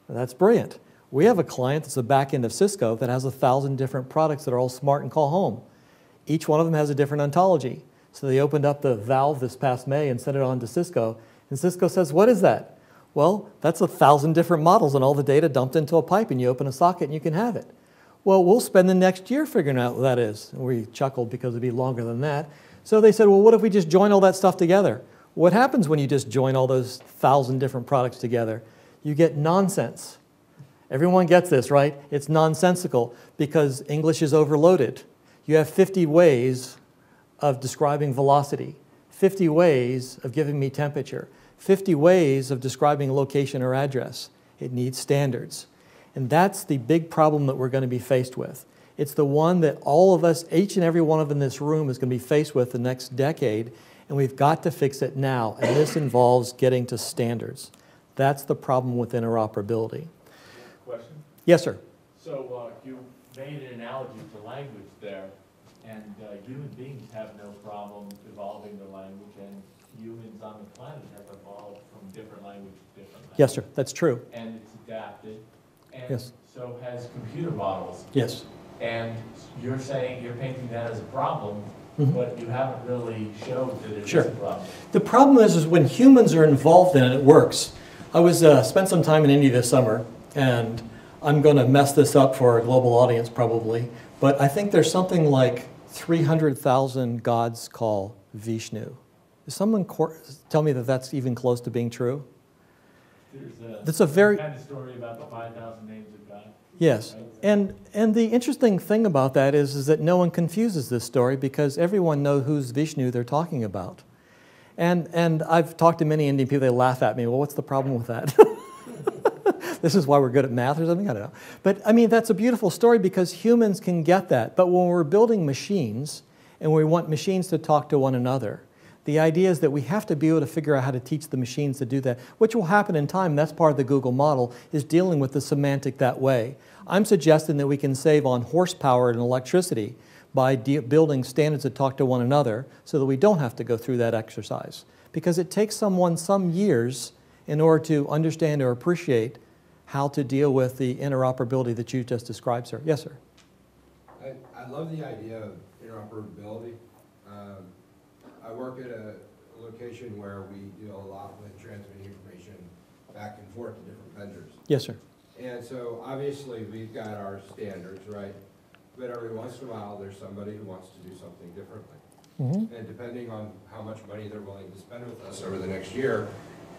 that's brilliant. We have a client that's the back end of Cisco that has 1,000 different products that are all smart and call home. Each one of them has a different ontology. So they opened up the valve this past May and sent it on to Cisco. And Cisco says, what is that? Well, that's 1,000 different models and all the data dumped into a pipe, and you open a socket and you can have it. Well, we'll spend the next year figuring out what that is. And we chuckled because it'd be longer than that. So they said, well, what if we just join all that stuff together? What happens when you just join all those 1,000 different products together? You get nonsense. Everyone gets this, right? It's nonsensical because English is overloaded. You have 50 ways of describing velocity, 50 ways of giving me temperature, 50 ways of describing location or address. It needs standards. And that's the big problem that we're going to be faced with. It's the one that all of us, each and every one of us in this room is going to be faced with the next decade, and we've got to fix it now. And this involves getting to standards. That's the problem with interoperability. Question? Yes, sir. So you made an analogy to language there, and human beings have no problem evolving their language, and humans on the planet have evolved from different language to different language. Yes, sir. That's true. And it's adapted. And Yes. so has computer models. Yes. And you're saying you're painting that as a problem, Mhm. but you haven't really showed that it Sure. is a problem. The problem is when humans are involved in it, it works. I was spent some time in India this summer, and I'm going to mess this up for a global audience probably, but I think there's something like 300,000 gods call Vishnu. Does someone tell me that that's even close to being true? That's a very kind of story about the 5,000 names of God. Yes, and the interesting thing about that is that no one confuses this story because everyone knows who's Vishnu they're talking about. And I've talked to many Indian people, they laugh at me, well, what's the problem with that? this is why we're good at math or something, I don't know. But I mean, that's a beautiful story because humans can get that. But when we're building machines and we want machines to talk to one another, the idea is that we have to be able to figure out how to teach the machines to do that, which will happen in time. That's part of the Google model, is dealing with the semantic that way. I'm suggesting that we can save on horsepower and electricity by building standards that talk to one another so that we don't have to go through that exercise. Because it takes someone some years in order to understand or appreciate how to deal with the interoperability that you just described, sir. Yes, sir. I love the idea of interoperability. I work at a location where we deal a lot with transmitting information back and forth to different vendors. Yes, sir. And so obviously we've got our standards, right? But every once in a while there's somebody who wants to do something differently. Mm-hmm. And depending on how much money they're willing to spend with us over the next year,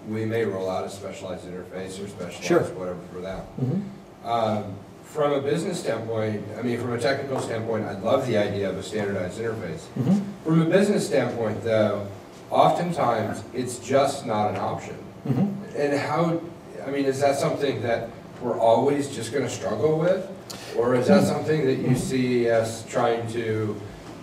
we may roll out a specialized interface or specialized whatever for that. Mm-hmm. From a business standpoint, I mean, from a technical standpoint, I love the idea of a standardized interface. Mm-hmm. From a business standpoint, though, oftentimes it's just not an option. Mm-hmm. And how, I mean, is that something that we're always just going to struggle with? Or is that something that you see us trying to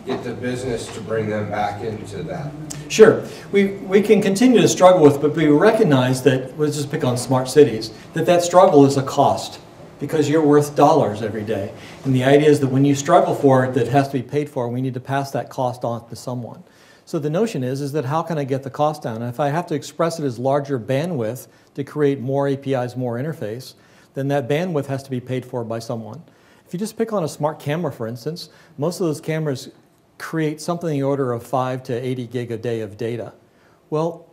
get the business to bring them back into that? Sure. We can continue to struggle with, but we recognize that, let's just pick on smart cities, that struggle is a cost because you're worth dollars every day. And the idea is that when you struggle for it, that it has to be paid for, we need to pass that cost on to someone. So the notion is that how can I get the cost down? And if I have to express it as larger bandwidth to create more APIs, more interface, then that bandwidth has to be paid for by someone. If you just pick on a smart camera, for instance, most of those cameras create something in the order of 5 to 80 gig a day of data. Well,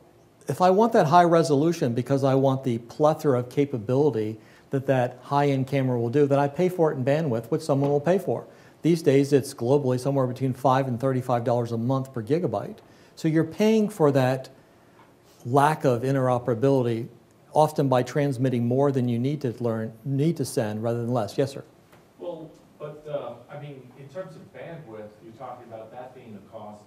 if I want that high resolution because I want the plethora of capability that high-end camera will do, then I pay for it in bandwidth, which someone will pay for. These days, it's globally somewhere between $5 and $35 a month per gigabyte. So you're paying for that lack of interoperability, often by transmitting more than you need to send rather than less. Yes, sir. Well, but I mean, in terms of bandwidth, you're talking about that being a cost.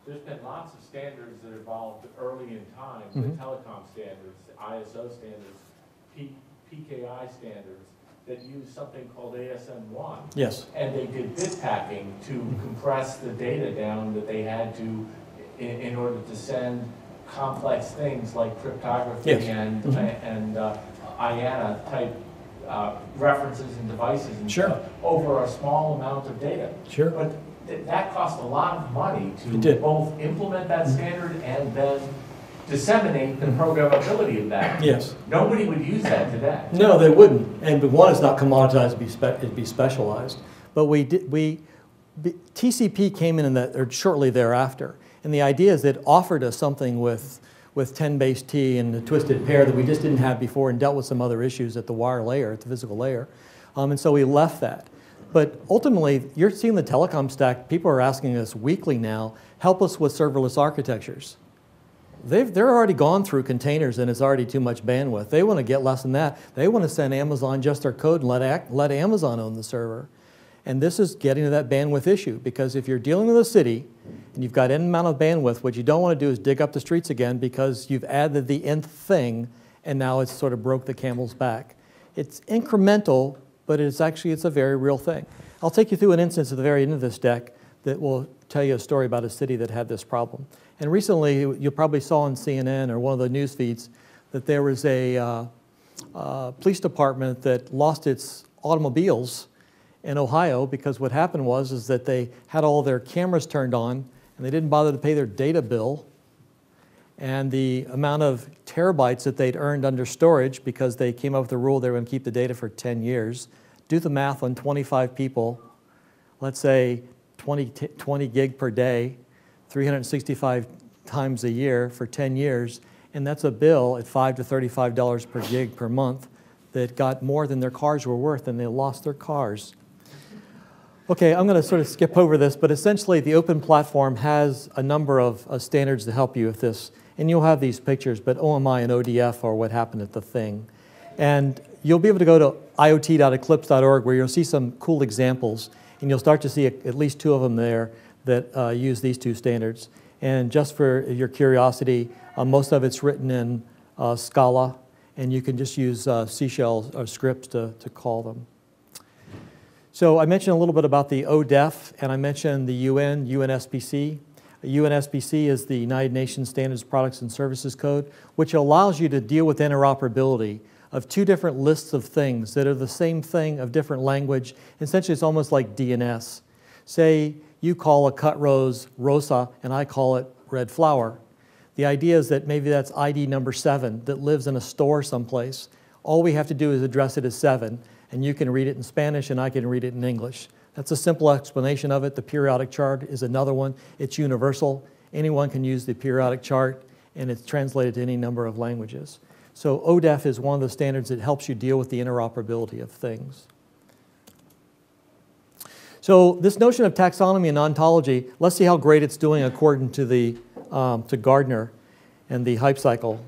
There's been lots of standards that evolved early in time, the telecom standards, the ISO standards, PKI standards, that use something called ASM1. Yes. And they did bit packing to compress the data down that they had to in order to send complex things like cryptography and IANA type references and devices and stuff over a small amount of data. Sure. But that cost a lot of money to both implement that standard and then disseminate the programmability of that. Yes. Nobody would use that today. No, they wouldn't. And but one, it's not commoditized; it'd be specialized. But TCP came in that, or shortly thereafter, and the idea is that it offered us something with 10 base T and the twisted pair that we just didn't have before, and dealt with some other issues at the wire layer, at the physical layer, and so we left that. But ultimately, you're seeing the telecom stack. People are asking us weekly now, help us with serverless architectures. They're already gone through containers and it's already too much bandwidth. They want to get less than that. They want to send Amazon just their code and let Amazon own the server. And this is getting to that bandwidth issue, because if you're dealing with a city and you've got n amount of bandwidth, what you don't want to do is dig up the streets again because you've added the nth thing and now it's sort of broke the camel's back. It's incremental, but it's a very real thing. I'll take you through an instance at the very end of this deck that will tell you a story about a city that had this problem. And recently, you probably saw on CNN or one of the news feeds that there was a police department that lost its automobiles in Ohio because what happened was that they had all their cameras turned on and they didn't bother to pay their data bill. And the amount of terabytes that they'd earned under storage, because they came up with the rule they were going to keep the data for 10 years, do the math on 25 people, let's say 20 gig per day, 365 times a year for 10 years, and that's a bill at $5 to $35 per gig per month that got more than their cars were worth, and they lost their cars. Okay, I'm going to sort of skip over this, but essentially the open platform has a number of standards to help you with this, and you'll have these pictures, but OMI and ODF are what happened at the thing. And you'll be able to go to iot.eclipse.org where you'll see some cool examples, and you'll start to see at least 2 of them there that use these 2 standards. And just for your curiosity, most of it's written in Scala, and you can just use C shells or scripts to call them. So I mentioned a little bit about the ODEF, and I mentioned the UN, UNSPC. UNSPC is the United Nations Standards Products and Services Code, which allows you to deal with interoperability of two different lists of things that are the same thing of different language. Essentially, it's almost like DNS. Say you call a cut rose rosa, and I call it red flower. The idea is that maybe that's ID number 7 that lives in a store someplace. All we have to do is address it as 7, and you can read it in Spanish, and I can read it in English. That's a simple explanation of it. The periodic chart is another one. It's universal. Anyone can use the periodic chart, and it's translated to any number of languages. So ODEF is one of the standards that helps you deal with the interoperability of things. So this notion of taxonomy and ontology, let's see how great it's doing according to the to Gardner and the hype cycle.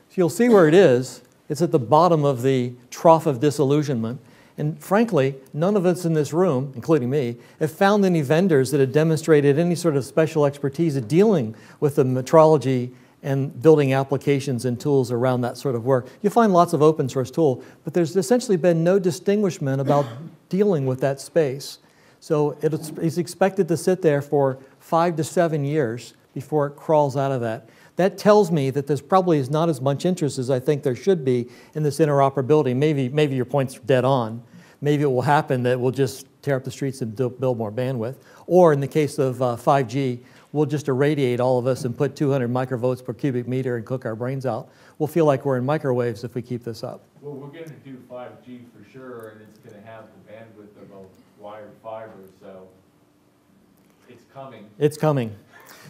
So you'll see where it is. It's at the bottom of the trough of disillusionment. And frankly, none of us in this room, including me, have found any vendors that have demonstrated any sort of special expertise at dealing with the metrology and building applications and tools around that sort of work. You'll find lots of open source tools, but there's essentially been no distinguishment about dealing with that space. So it's expected to sit there for 5 to 7 years before it crawls out of that. That tells me that there's probably is not as much interest as I think there should be in this interoperability. Maybe your point's dead on. Maybe it will happen that we'll just tear up the streets and build more bandwidth. Or in the case of 5G, we'll just irradiate all of us and put 200 microvolts per cubic meter and cook our brains out. We'll feel like we're in microwaves if we keep this up. Well, we're going to do 5G for sure, and it's going to have the bandwidth of a wired fiber, so it's coming. It's coming.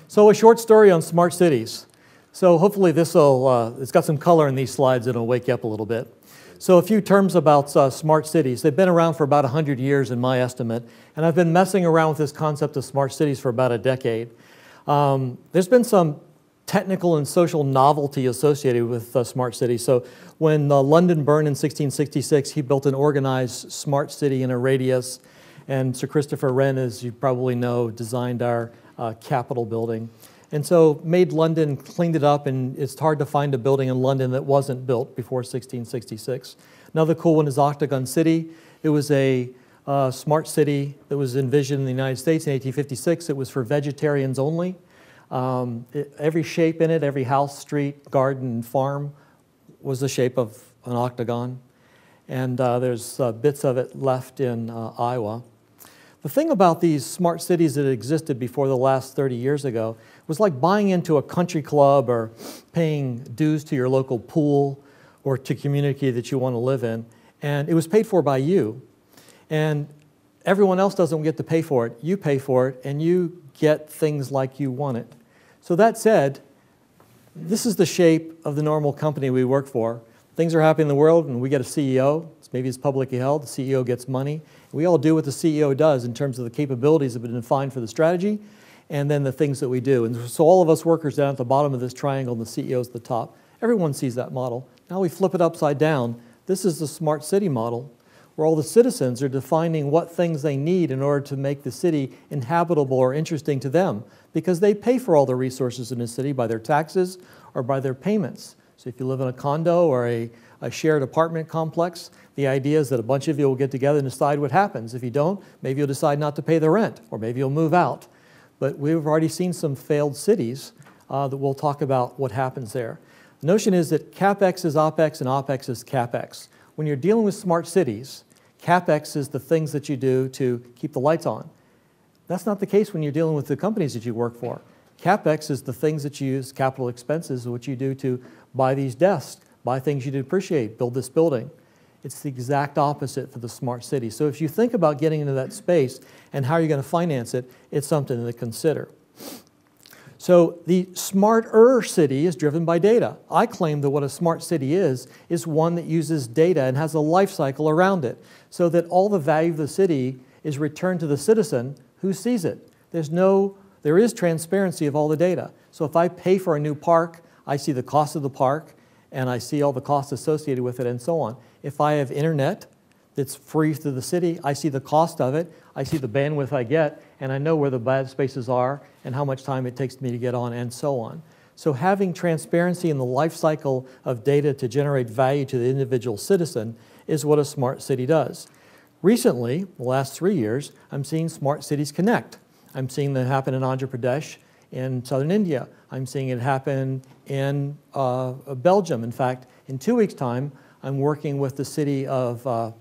So a short story on smart cities. So hopefully this will, it's got some color in these slides and it'll wake you up a little bit. So a few terms about smart cities. They've been around for about 100 years in my estimate, and I've been messing around with this concept of smart cities for about a decade. There's been some technical and social novelty associated with smart cities. So when London burned in 1666, he built an organized smart city in a radius, and Sir Christopher Wren, as you probably know, designed our Capitol building. And so made London, cleaned it up, and it's hard to find a building in London that wasn't built before 1666. Another cool one is Octagon City. It was a smart city that was envisioned in the United States in 1856. It was for vegetarians only. Every shape in it, every house, street, garden, and farm was the shape of an octagon. And there's bits of it left in Iowa. The thing about these smart cities that existed before the last 30 years ago was like buying into a country club or paying dues to your local pool or to community that you want to live in. And it was paid for by you. And everyone else doesn't get to pay for it. You pay for it, and you get things like you want it. So that said, this is the shape of the normal company we work for. Things are happening in the world, and we get a CEO. Maybe it's publicly held. The CEO gets money. We all do what the CEO does in terms of the capabilities that have been defined for the strategy and then the things that we do. And so all of us workers down at the bottom of this triangle and the CEO's at the top, everyone sees that model. Now we flip it upside down. This is the smart city model where all the citizens are defining what things they need in order to make the city inhabitable or interesting to them because they pay for all the resources in the city by their taxes or by their payments. So if you live in a condo or a shared apartment complex, the idea is that a bunch of you will get together and decide what happens. If you don't, maybe you'll decide not to pay the rent, or maybe you'll move out. But we've already seen some failed cities that we'll talk about what happens there. The notion is that CapEx is OpEx and OpEx is CapEx. When you're dealing with smart cities, CapEx is the things that you do to keep the lights on. That's not the case when you're dealing with the companies that you work for. CapEx is the things that you use, capital expenses, what you do to buy these desks, buy things you depreciate, build this building. It's the exact opposite for the smart city. So if you think about getting into that space and how you're going to finance it, it's something to consider. So the smarter city is driven by data. I claim that what a smart city is one that uses data and has a life cycle around it so that all the value of the city is returned to the citizen who sees it. There is transparency of all the data. So if I pay for a new park, I see the cost of the park, and I see all the costs associated with it and so on. If I have internet that's free to the city, I see the cost of it, I see the bandwidth I get, and I know where the bad spaces are and how much time it takes me to get on and so on. So having transparency in the life cycle of data to generate value to the individual citizen is what a smart city does. Recently, the last 3 years, I'm seeing smart cities connect. I'm seeing that happen in Andhra Pradesh, in southern India. I'm seeing it happen in Belgium. In fact, in 2 weeks' time, I'm working with the city of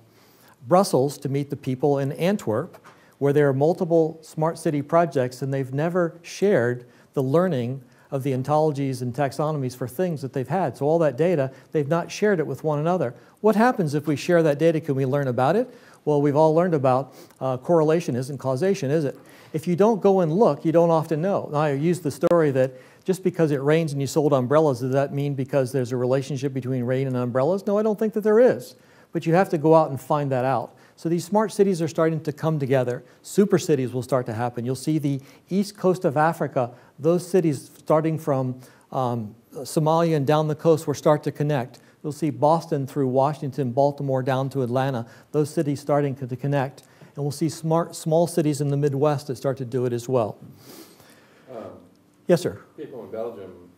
Brussels to meet the people in Antwerp, where there are multiple smart city projects, and they've never shared the learning of the ontologies and taxonomies for things that they've had. So all that data, they've not shared it with one another. What happens if we share that data? Can we learn about it? Well, we've all learned about correlation isn't causation, is it? If you don't go and look, you don't often know. Now, I used the story that just because it rains and you sold umbrellas, does that mean because there's a relationship between rain and umbrellas? No, I don't think that there is. But you have to go out and find that out. So these smart cities are starting to come together. Super cities will start to happen. You'll see the east coast of Africa, those cities starting from Somalia and down the coast will start to connect. You'll see Boston through Washington, Baltimore, down to Atlanta, those cities starting to connect. And we'll see small cities in the Midwest that start to do it as well. Yes, sir? People in Belgium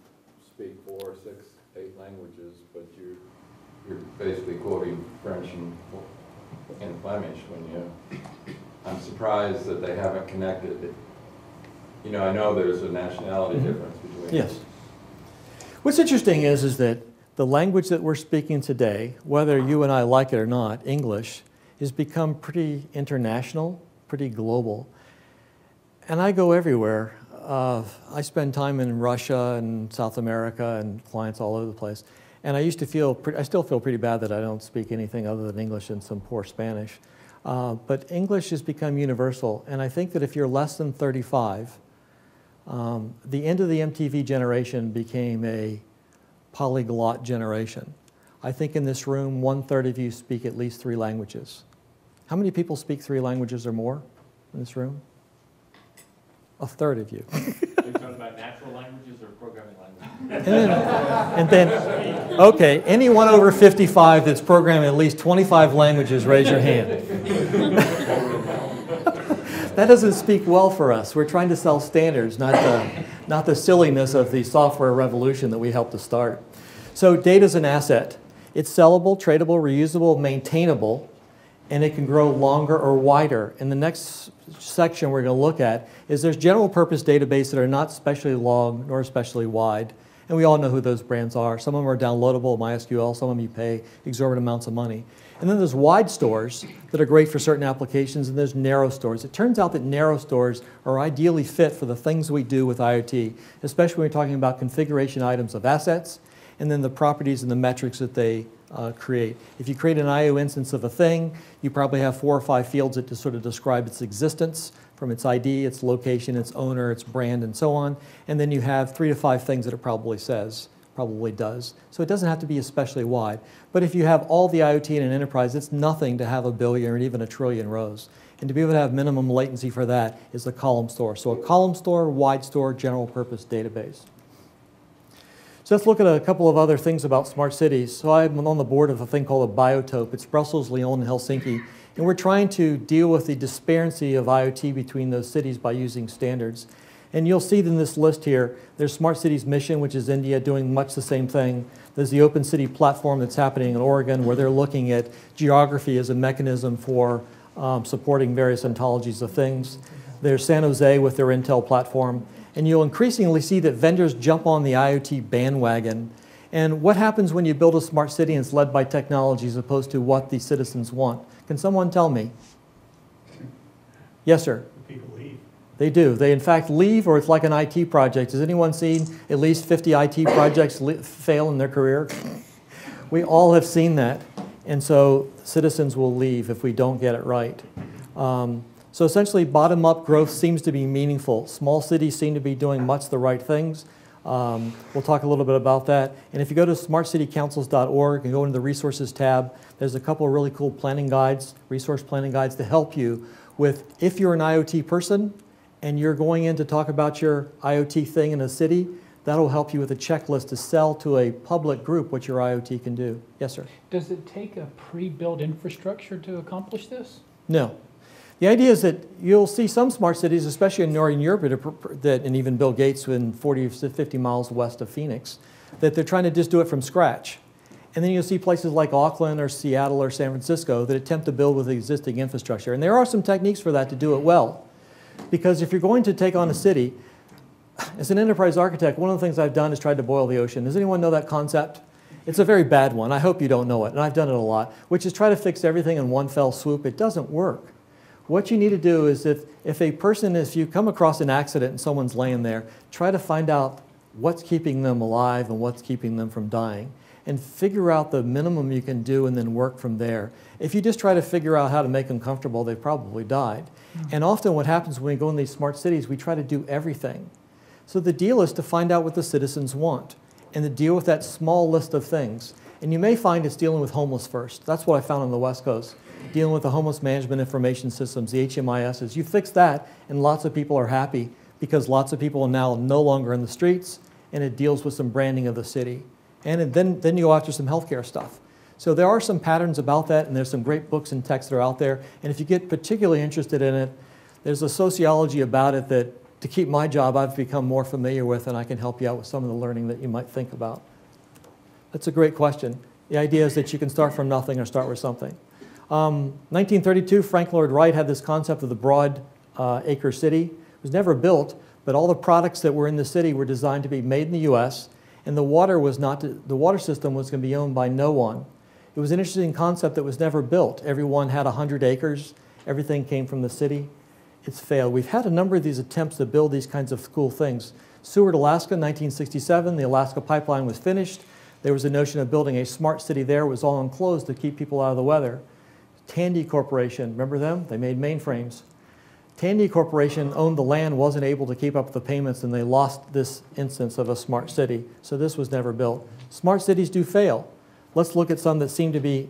speak 4, 6, 8 languages, but you're basically quoting French and Flemish when you... I'm surprised that they haven't connected. You know, I know there's a nationality difference between... Yes. What's interesting is that the language that we're speaking today, whether you and I like it or not, English, has become pretty international, pretty global. And I go everywhere. I spend time in Russia and South America and clients all over the place. And I still feel pretty bad that I don't speak anything other than English and some poor Spanish. But English has become universal. And I think that if you're less than 35, the end of the MTV generation became a polyglot generation. I think in this room, 1/3 of you speak at least 3 languages. How many people speak 3 languages or more in this room? 1/3 of you. Are you talking about natural languages or programming languages? and then, okay, anyone over 55 that's programming at least 25 languages, raise your hand. That doesn't speak well for us. We're trying to sell standards, not the silliness of the software revolution that we helped to start. So data's an asset. It's sellable, tradable, reusable, maintainable, and it can grow longer or wider. And the next section we're going to look at is there's general purpose databases that are not especially long nor especially wide. And we all know who those brands are. Some of them are downloadable, MySQL, some of them you pay exorbitant amounts of money. And then there's wide stores that are great for certain applications, and there's narrow stores. It turns out that narrow stores are ideally fit for the things we do with IoT, especially when we're talking about configuration items of assets, and then the properties and the metrics that they create. If you create an IO instance of a thing, you probably have 4 or 5 fields that sort of describe its existence, from its ID, its location, its owner, its brand, and so on. And then you have 3 to 5 things that it probably says, probably does. So it doesn't have to be especially wide. But if you have all the IoT in an enterprise, it's nothing to have 1 billion or even 1 trillion rows. And to be able to have minimum latency for that is a column store. So a column store, wide store, general purpose database. So let's look at a couple of other things about smart cities. So I'm on the board of a thing called a Biotope. It's Brussels, Lyon, and Helsinki. And we're trying to deal with the disparity of IoT between those cities by using standards. And you'll see in this list here, there's Smart Cities Mission, which is India doing much the same thing. There's the Open City Platform that's happening in Oregon, where they're looking at geography as a mechanism for supporting various ontologies of things. There's San Jose with their Intel platform. And you'll increasingly see that vendors jump on the IoT bandwagon. And what happens when you build a smart city and it's led by technology as opposed to what the citizens want? Can someone tell me? Yes, sir? People leave. They do. They, in fact, leave, or it's like an IT project. Has anyone seen at least 50 IT projects fail in their career? We all have seen that. And so citizens will leave if we don't get it right. So essentially, bottom-up growth seems to be meaningful. Small cities seem to be doing much the right things. We'll talk a little bit about that. And if you go to smartcitycouncils.org and go into the resources tab, there's a couple of really cool planning guides, resource planning guides to help you with, if you're an IoT person and you're going in to talk about your IoT thing in a city, that'll help you with a checklist to sell to a public group what your IoT can do. Yes, sir? Does it take a pre-built infrastructure to accomplish this? No. The idea is that you'll see some smart cities, especially in Northern Europe, and even Bill Gates in 40 to 50 miles west of Phoenix, that they're trying to just do it from scratch. And then you'll see places like Auckland or Seattle or San Francisco that attempt to build with existing infrastructure. And there are some techniques for that to do it well. Because if you're going to take on a city, as an enterprise architect, one of the things I've done is tried to boil the ocean. Does anyone know that concept? It's a very bad one. I hope you don't know it, and I've done it a lot, which is try to fix everything in one fell swoop. It doesn't work. What you need to do is if you come across an accident and someone's laying there, try to find out what's keeping them alive and what's keeping them from dying, and figure out the minimum you can do and then work from there. If you just try to figure out how to make them comfortable, they've probably died. And often what happens when we go in these smart cities, we try to do everything. So the deal is to find out what the citizens want and to deal with that small list of things. And you may find it's dealing with homeless first. That's what I found on the West Coast. Dealing with the homeless management information systems, the HMISs. You fix that and lots of people are happy because lots of people are now no longer in the streets, and it deals with some branding of the city. And then you go after some healthcare stuff. So there are some patterns about that, and there's some great books and texts that are out there. And if you get particularly interested in it, there's a sociology about it that, to keep my job, I've become more familiar with, and I can help you out with some of the learning that you might think about. That's a great question. The idea is that you can start from nothing or start with something. 1932, Frank Lloyd Wright had this concept of the broad acre city. It was never built, but all the products that were in the city were designed to be made in the US, and the water system was going to be owned by no one. It was an interesting concept that was never built. Everyone had 100 acres. Everything came from the city. It's failed. We've had a number of these attempts to build these kinds of cool things. Seward, Alaska, 1967, the Alaska pipeline was finished. There was a notion of building a smart city there. It was all enclosed to keep people out of the weather. Tandy Corporation, remember them? They made mainframes. Tandy Corporation owned the land, wasn't able to keep up with the payments, and they lost this instance of a smart city. So this was never built. Smart cities do fail. Let's look at some that seem to be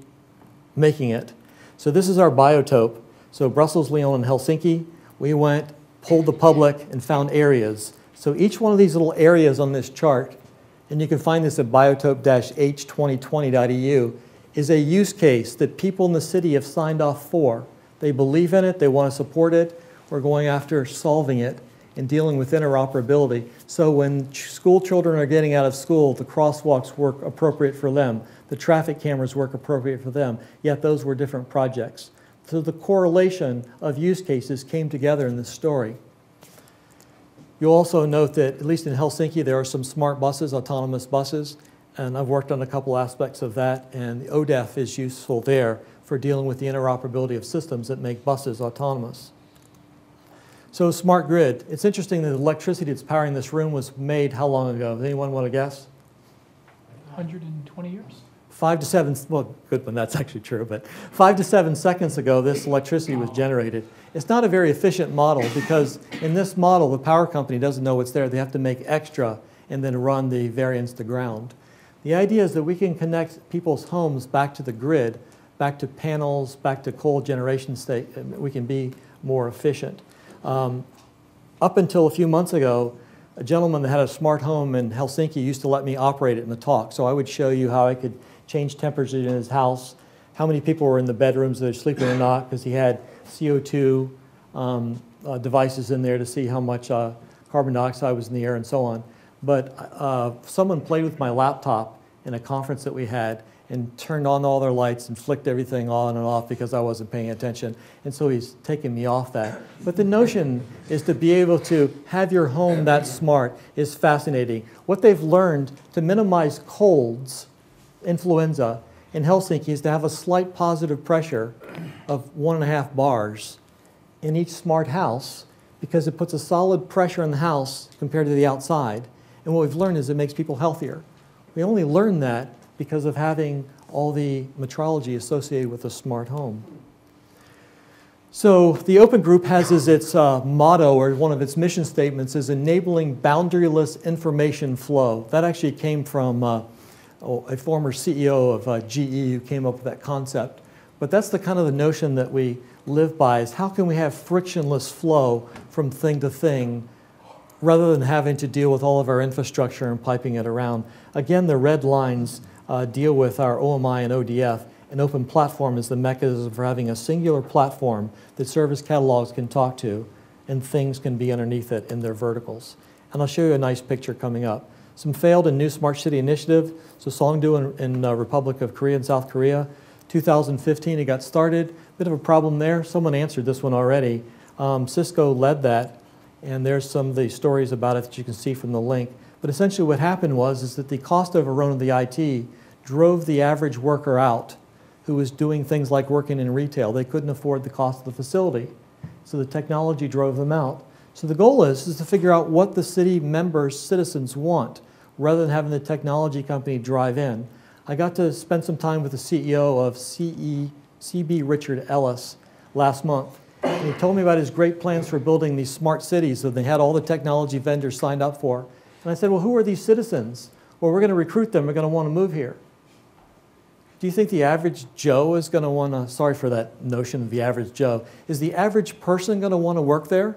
making it. So this is our biotope. So Brussels, Lyon, and Helsinki. We went, polled the public, and found areas. So each one of these little areas on this chart, and you can find this at biotope-h2020.eu, is a use case that people in the city have signed off for. They believe in it, they want to support it. We're going after solving it and dealing with interoperability. So when school children are getting out of school, the crosswalks work appropriate for them. The traffic cameras work appropriate for them, yet those were different projects. So the correlation of use cases came together in this story. You'll also note that, at least in Helsinki, there are some smart buses, autonomous buses, and I've worked on a couple aspects of that, and the ODEF is useful there for dealing with the interoperability of systems that make buses autonomous. So smart grid. It's interesting that the electricity that's powering this room was made how long ago? Does anyone want to guess? 120 years? 5 to 7, well, good one, that's actually true, but 5 to 7 seconds ago, this electricity was generated. It's not a very efficient model because in this model, the power company doesn't know what's there. They have to make extra and then run the variance to ground. The idea is that we can connect people's homes back to the grid, back to panels, back to coal generation state, and we can be more efficient. Up until a few months ago, a gentleman that had a smart home in Helsinki used to let me operate it in the talk. So I would show you how I could change temperature in his house, how many people were in the bedrooms, that are sleeping or not, because he had CO2 devices in there to see how much carbon dioxide was in the air and so on. But someone played with my laptop in a conference that we had and turned on all their lights and flicked everything on and off because I wasn't paying attention. And so he's taking me off that. But the notion is to be able to have your home that smart is fascinating. What they've learned to minimize colds, influenza, in Helsinki is to have a slight positive pressure of 1.5 bars in each smart house because it puts a solid pressure in the house compared to the outside. And what we've learned is it makes people healthier. We only learned that because of having all the metrology associated with a smart home. So the Open Group has as its motto, or one of its mission statements, is enabling boundaryless information flow. That actually came from a former CEO of GE who came up with that concept. But that's the kind of the notion that we live by, is how can we have frictionless flow from thing to thing rather than having to deal with all of our infrastructure and piping it around. Again, the red lines deal with our OMI and ODF, An open platform is the mechanism for having a singular platform that service catalogs can talk to and things can be underneath it in their verticals. And I'll show you a nice picture coming up. Some failed in new smart city initiative. So Songdo in Republic of Korea and South Korea. 2015 it got started. Bit of a problem there. Someone answered this one already. Cisco led that, and there's some of the stories about it that you can see from the link. But essentially what happened is that the cost overrun of the IT drove the average worker out who was doing things like working in retail. They couldn't afford the cost of the facility. So the technology drove them out. So the goal is to figure out what the city members, citizens want, rather than having the technology company drive in. I got to spend some time with the CEO of CB Richard Ellis last month. And he told me about his great plans for building these smart cities that they had all the technology vendors signed up for. And I said, well, who are these citizens? Well, we're going to recruit them. We're going to want to move here. Do you think the average Joe is going to want to, sorry for that notion of the average Joe, is the average person going to want to work there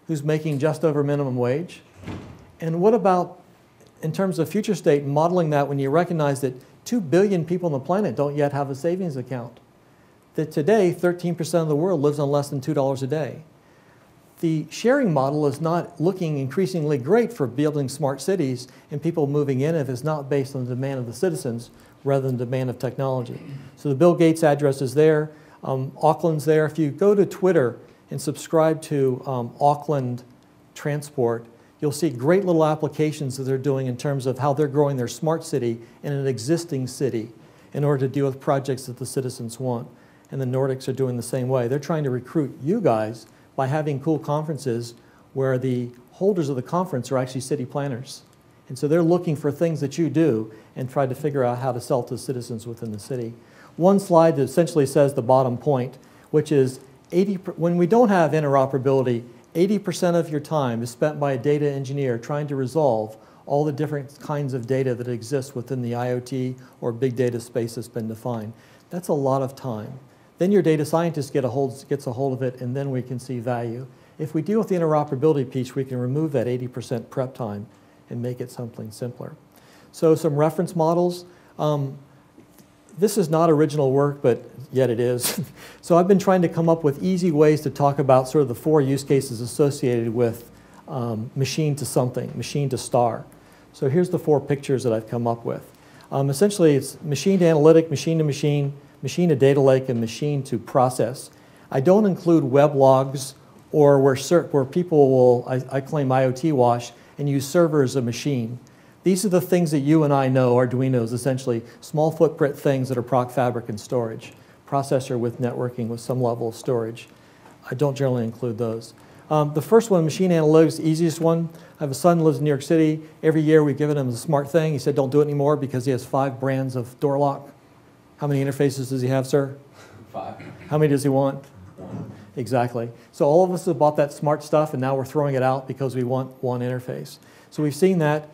who's making just over minimum wage? And what about, in terms of future state, modeling that when you recognize that 2 billion people on the planet don't yet have a savings account? That today, 13% of the world lives on less than $2 a day. The sharing model is not looking increasingly great for building smart cities and people moving in if it's not based on the demand of the citizens rather than demand of technology. So the Bill Gates address is there. Auckland's there. If you go to Twitter and subscribe to Auckland Transport, you'll see great little applications that they're doing in terms of how they're growing their smart city in an existing city in order to deal with projects that the citizens want. And the Nordics are doing the same way. They're trying to recruit you guys by having cool conferences where the holders of the conference are actually city planners. And so they're looking for things that you do and try to figure out how to sell to citizens within the city. One slide that essentially says the bottom point, which is when we don't have interoperability, 80% of your time is spent by a data engineer trying to resolve all the different kinds of data that exist within the IoT or big data space that's been defined. That's a lot of time. Then your data scientist gets a hold of it, and then we can see value. If we deal with the interoperability piece, we can remove that 80% prep time and make it something simpler. So some reference models. This is not original work, but yet it is. So I've been trying to come up with easy ways to talk about sort of the 4 use cases associated with machine to something, machine to star. So here's the 4 pictures that I've come up with. Essentially, it's machine to analytic, machine to machine, machine to data lake, and machine to process. I don't include web logs or where people will, I claim IoT wash, and use server as a machine. These are the things that you and I know, Arduinos, essentially small footprint things that are proc fabric and storage. Processor with networking with some level of storage. I don't generally include those. The first one, machine analytics, the easiest one. I have a son who lives in New York City. Every year we've given him a smart thing. He said don't do it anymore because he has 5 brands of door lock. How many interfaces does he have, sir? 5. How many does he want? 1. Exactly. So all of us have bought that smart stuff, and now we're throwing it out because we want 1 interface. So we've seen that.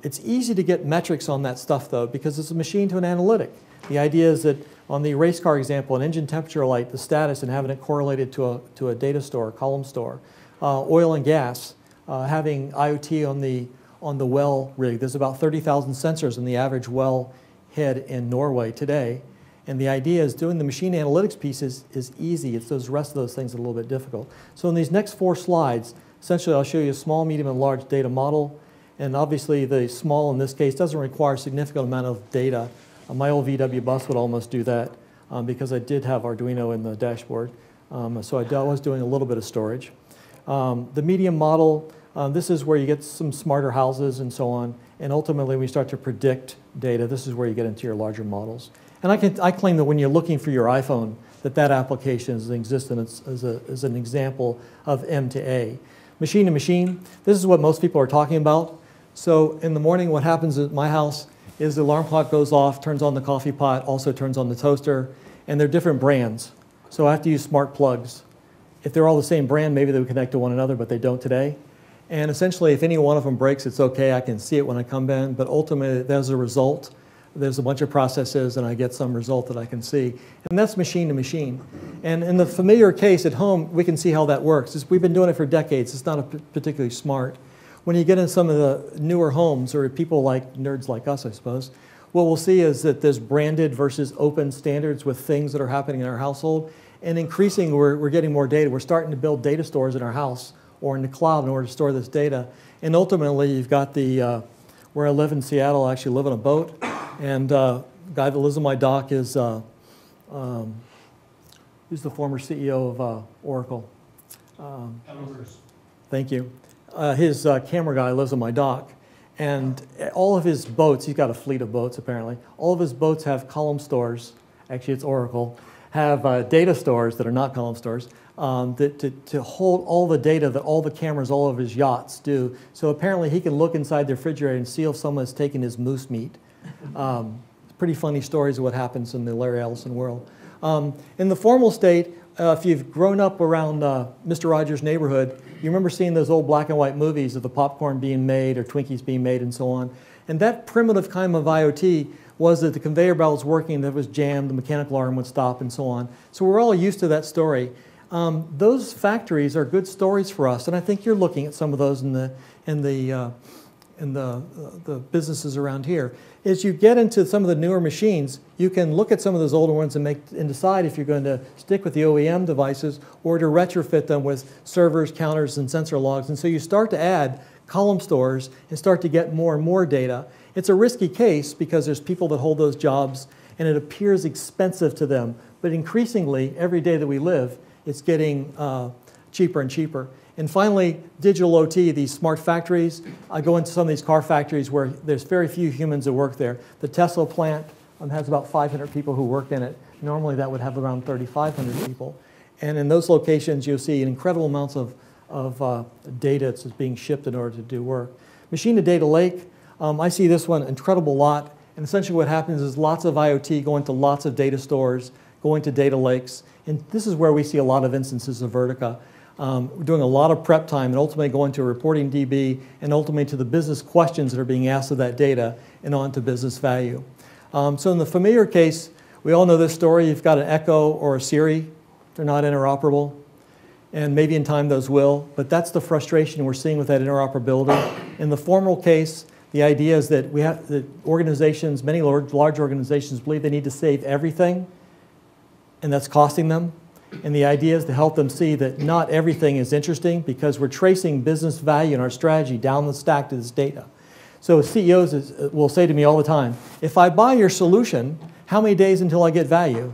It's easy to get metrics on that stuff, though, because it's a machine to an analytic. The idea is that on the race car example, an engine temperature light, the status, and having it correlated to a data store, a column store. Oil and gas, having IoT on the well rig. There's about 30,000 sensors in the average well head in Norway today. And the idea is doing the machine analytics piece is easy. It's those rest of those things that are a little bit difficult. So in these next 4 slides, essentially I'll show you a small, medium, and large data model. And obviously the small in this case doesn't require a significant amount of data. My old VW bus would almost do that because I did have Arduino in the dashboard. So I was doing a little bit of storage. The medium model, this is where you get some smarter houses and so on. And ultimately, we start to predict data. This is where you get into your larger models. And I claim that when you're looking for your iPhone, that application is in existence as an example of M to A. Machine to machine, this is what most people are talking about. So in the morning, what happens at my house is the alarm clock goes off, turns on the coffee pot, also turns on the toaster, and they're different brands. So I have to use smart plugs. If they're all the same brand, maybe they would connect to one another, but they don't today. And essentially, if any one of them breaks, it's okay. I can see it when I come in. But ultimately, there's a result. There's a bunch of processes, and I get some result that I can see. And that's machine to machine. And in the familiar case at home, we can see how that works. We've been doing it for decades. It's not particularly smart. When you get in some of the newer homes, or people like nerds like us, I suppose, what we'll see is that there's branded versus open standards with things that are happening in our household. And increasing, we're getting more data. We're starting to build data stores in our house or in the cloud in order to store this data. And ultimately, you've got the, where I live in Seattle, I actually live on a boat. And the guy that lives on my dock is, who's the former CEO of Oracle? Thank you. His camera guy lives on my dock. And all of his boats, he's got a fleet of boats apparently, all of his boats have column stores, actually it's Oracle, have data stores that are not column stores, to hold all the data that all the cameras all of his yachts do. So apparently he can look inside the refrigerator and see if someone has taken his moose meat. Pretty funny stories of what happens in the Larry Ellison world. In the formal state, if you've grown up around Mr. Rogers' neighborhood, you remember seeing those old black and white movies of the popcorn being made or Twinkies being made and so on. And that primitive kind of IoT was that the conveyor belt was working, that was jammed, the mechanical arm would stop and so on. So we're all used to that story. Those factories are good stories for us, and I think you're looking at some of those in the businesses around here. As you get into some of the newer machines, you can look at some of those older ones and decide if you're going to stick with the OEM devices or to retrofit them with servers, counters, and sensor logs. And so you start to add column stores and start to get more and more data. It's a risky case because there's people that hold those jobs and it appears expensive to them. But increasingly, every day that we live, it's getting cheaper and cheaper. And finally, digital OT, these smart factories. I go into some of these car factories where there's very few humans that work there. The Tesla plant has about 500 people who work in it. Normally that would have around 3,500 people. And in those locations, you'll see incredible amounts of data that's being shipped in order to do work. Machine to data lake, I see this one incredible lot. And essentially what happens is lots of IoT going to lots of data stores, going to data lakes. And this is where we see a lot of instances of Vertica. We're doing a lot of prep time and ultimately going to a reporting DB and ultimately to the business questions that are being asked of that data and on to business value. So in the familiar case, we all know this story. You've got an Echo or a Siri. They're not interoperable. And maybe in time those will. But that's the frustration we're seeing with that interoperability. In the formal case, the idea is that organizations, many large organizations believe they need to save everything, and that's costing them. And the idea is to help them see that not everything is interesting because we're tracing business value in our strategy down the stack to this data. So CEOs will say to me all the time, if I buy your solution, how many days until I get value?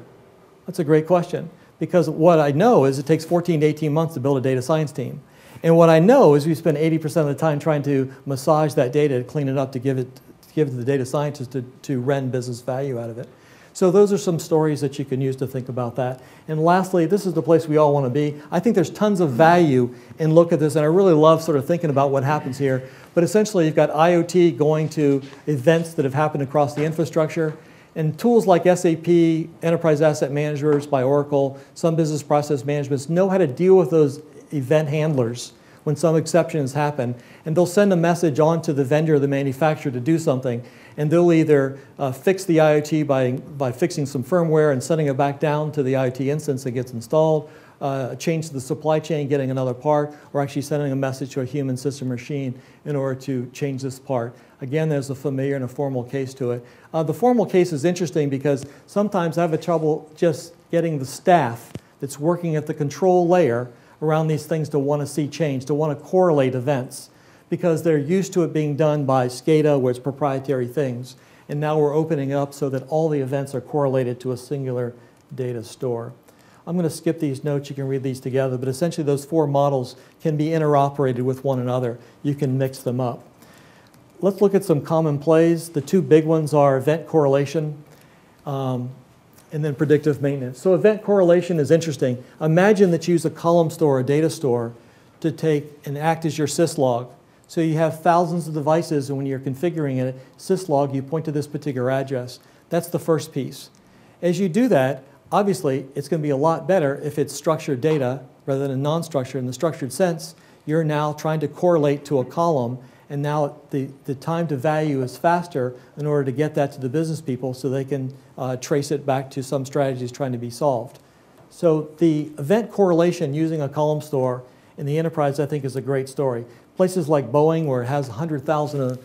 That's a great question. Because what I know is it takes 14 to 18 months to build a data science team. And what I know is we spend 80% of the time trying to massage that data, to clean it up, to give it to the data scientists to rend business value out of it. So those are some stories that you can use to think about that. And lastly, this is the place we all want to be. I think there's tons of value in look at this, and I really love sort of thinking about what happens here. But essentially, you've got IoT going to events that have happened across the infrastructure, and tools like SAP, Enterprise Asset Managers by Oracle, some business process managements know how to deal with those event handlers when some exceptions happen. And they'll send a message on to the vendor or the manufacturer to do something. And they'll either fix the IoT by fixing some firmware and sending it back down to the IoT instance that gets installed, change the supply chain, getting another part, or actually sending a message to a human system machine in order to change this part. Again, there's a familiar and a formal case to it. The formal case is interesting because sometimes I have trouble just getting the staff that's working at the control layer around these things to want to see change, to want to correlate events, because they're used to it being done by SCADA, where it's proprietary things. And now we're opening up so that all the events are correlated to a singular data store. I'm going to skip these notes. You can read these together. But essentially, those four models can be interoperated with one another. You can mix them up. Let's look at some common plays. The two big ones are event correlation and then predictive maintenance. So event correlation is interesting. Imagine that you use a column store, a data store, to take and act as your syslog. So you have thousands of devices, and when you're configuring it, syslog, you point to this particular address. That's the first piece. As you do that, obviously, it's going to be a lot better if it's structured data rather than non-structured. In the structured sense, you're now trying to correlate to a column, and now the time to value is faster in order to get that to the business people so they can trace it back to some strategies trying to be solved. So the event correlation using a column store in the enterprise, I think, is a great story. Places like Boeing, where it has 100,000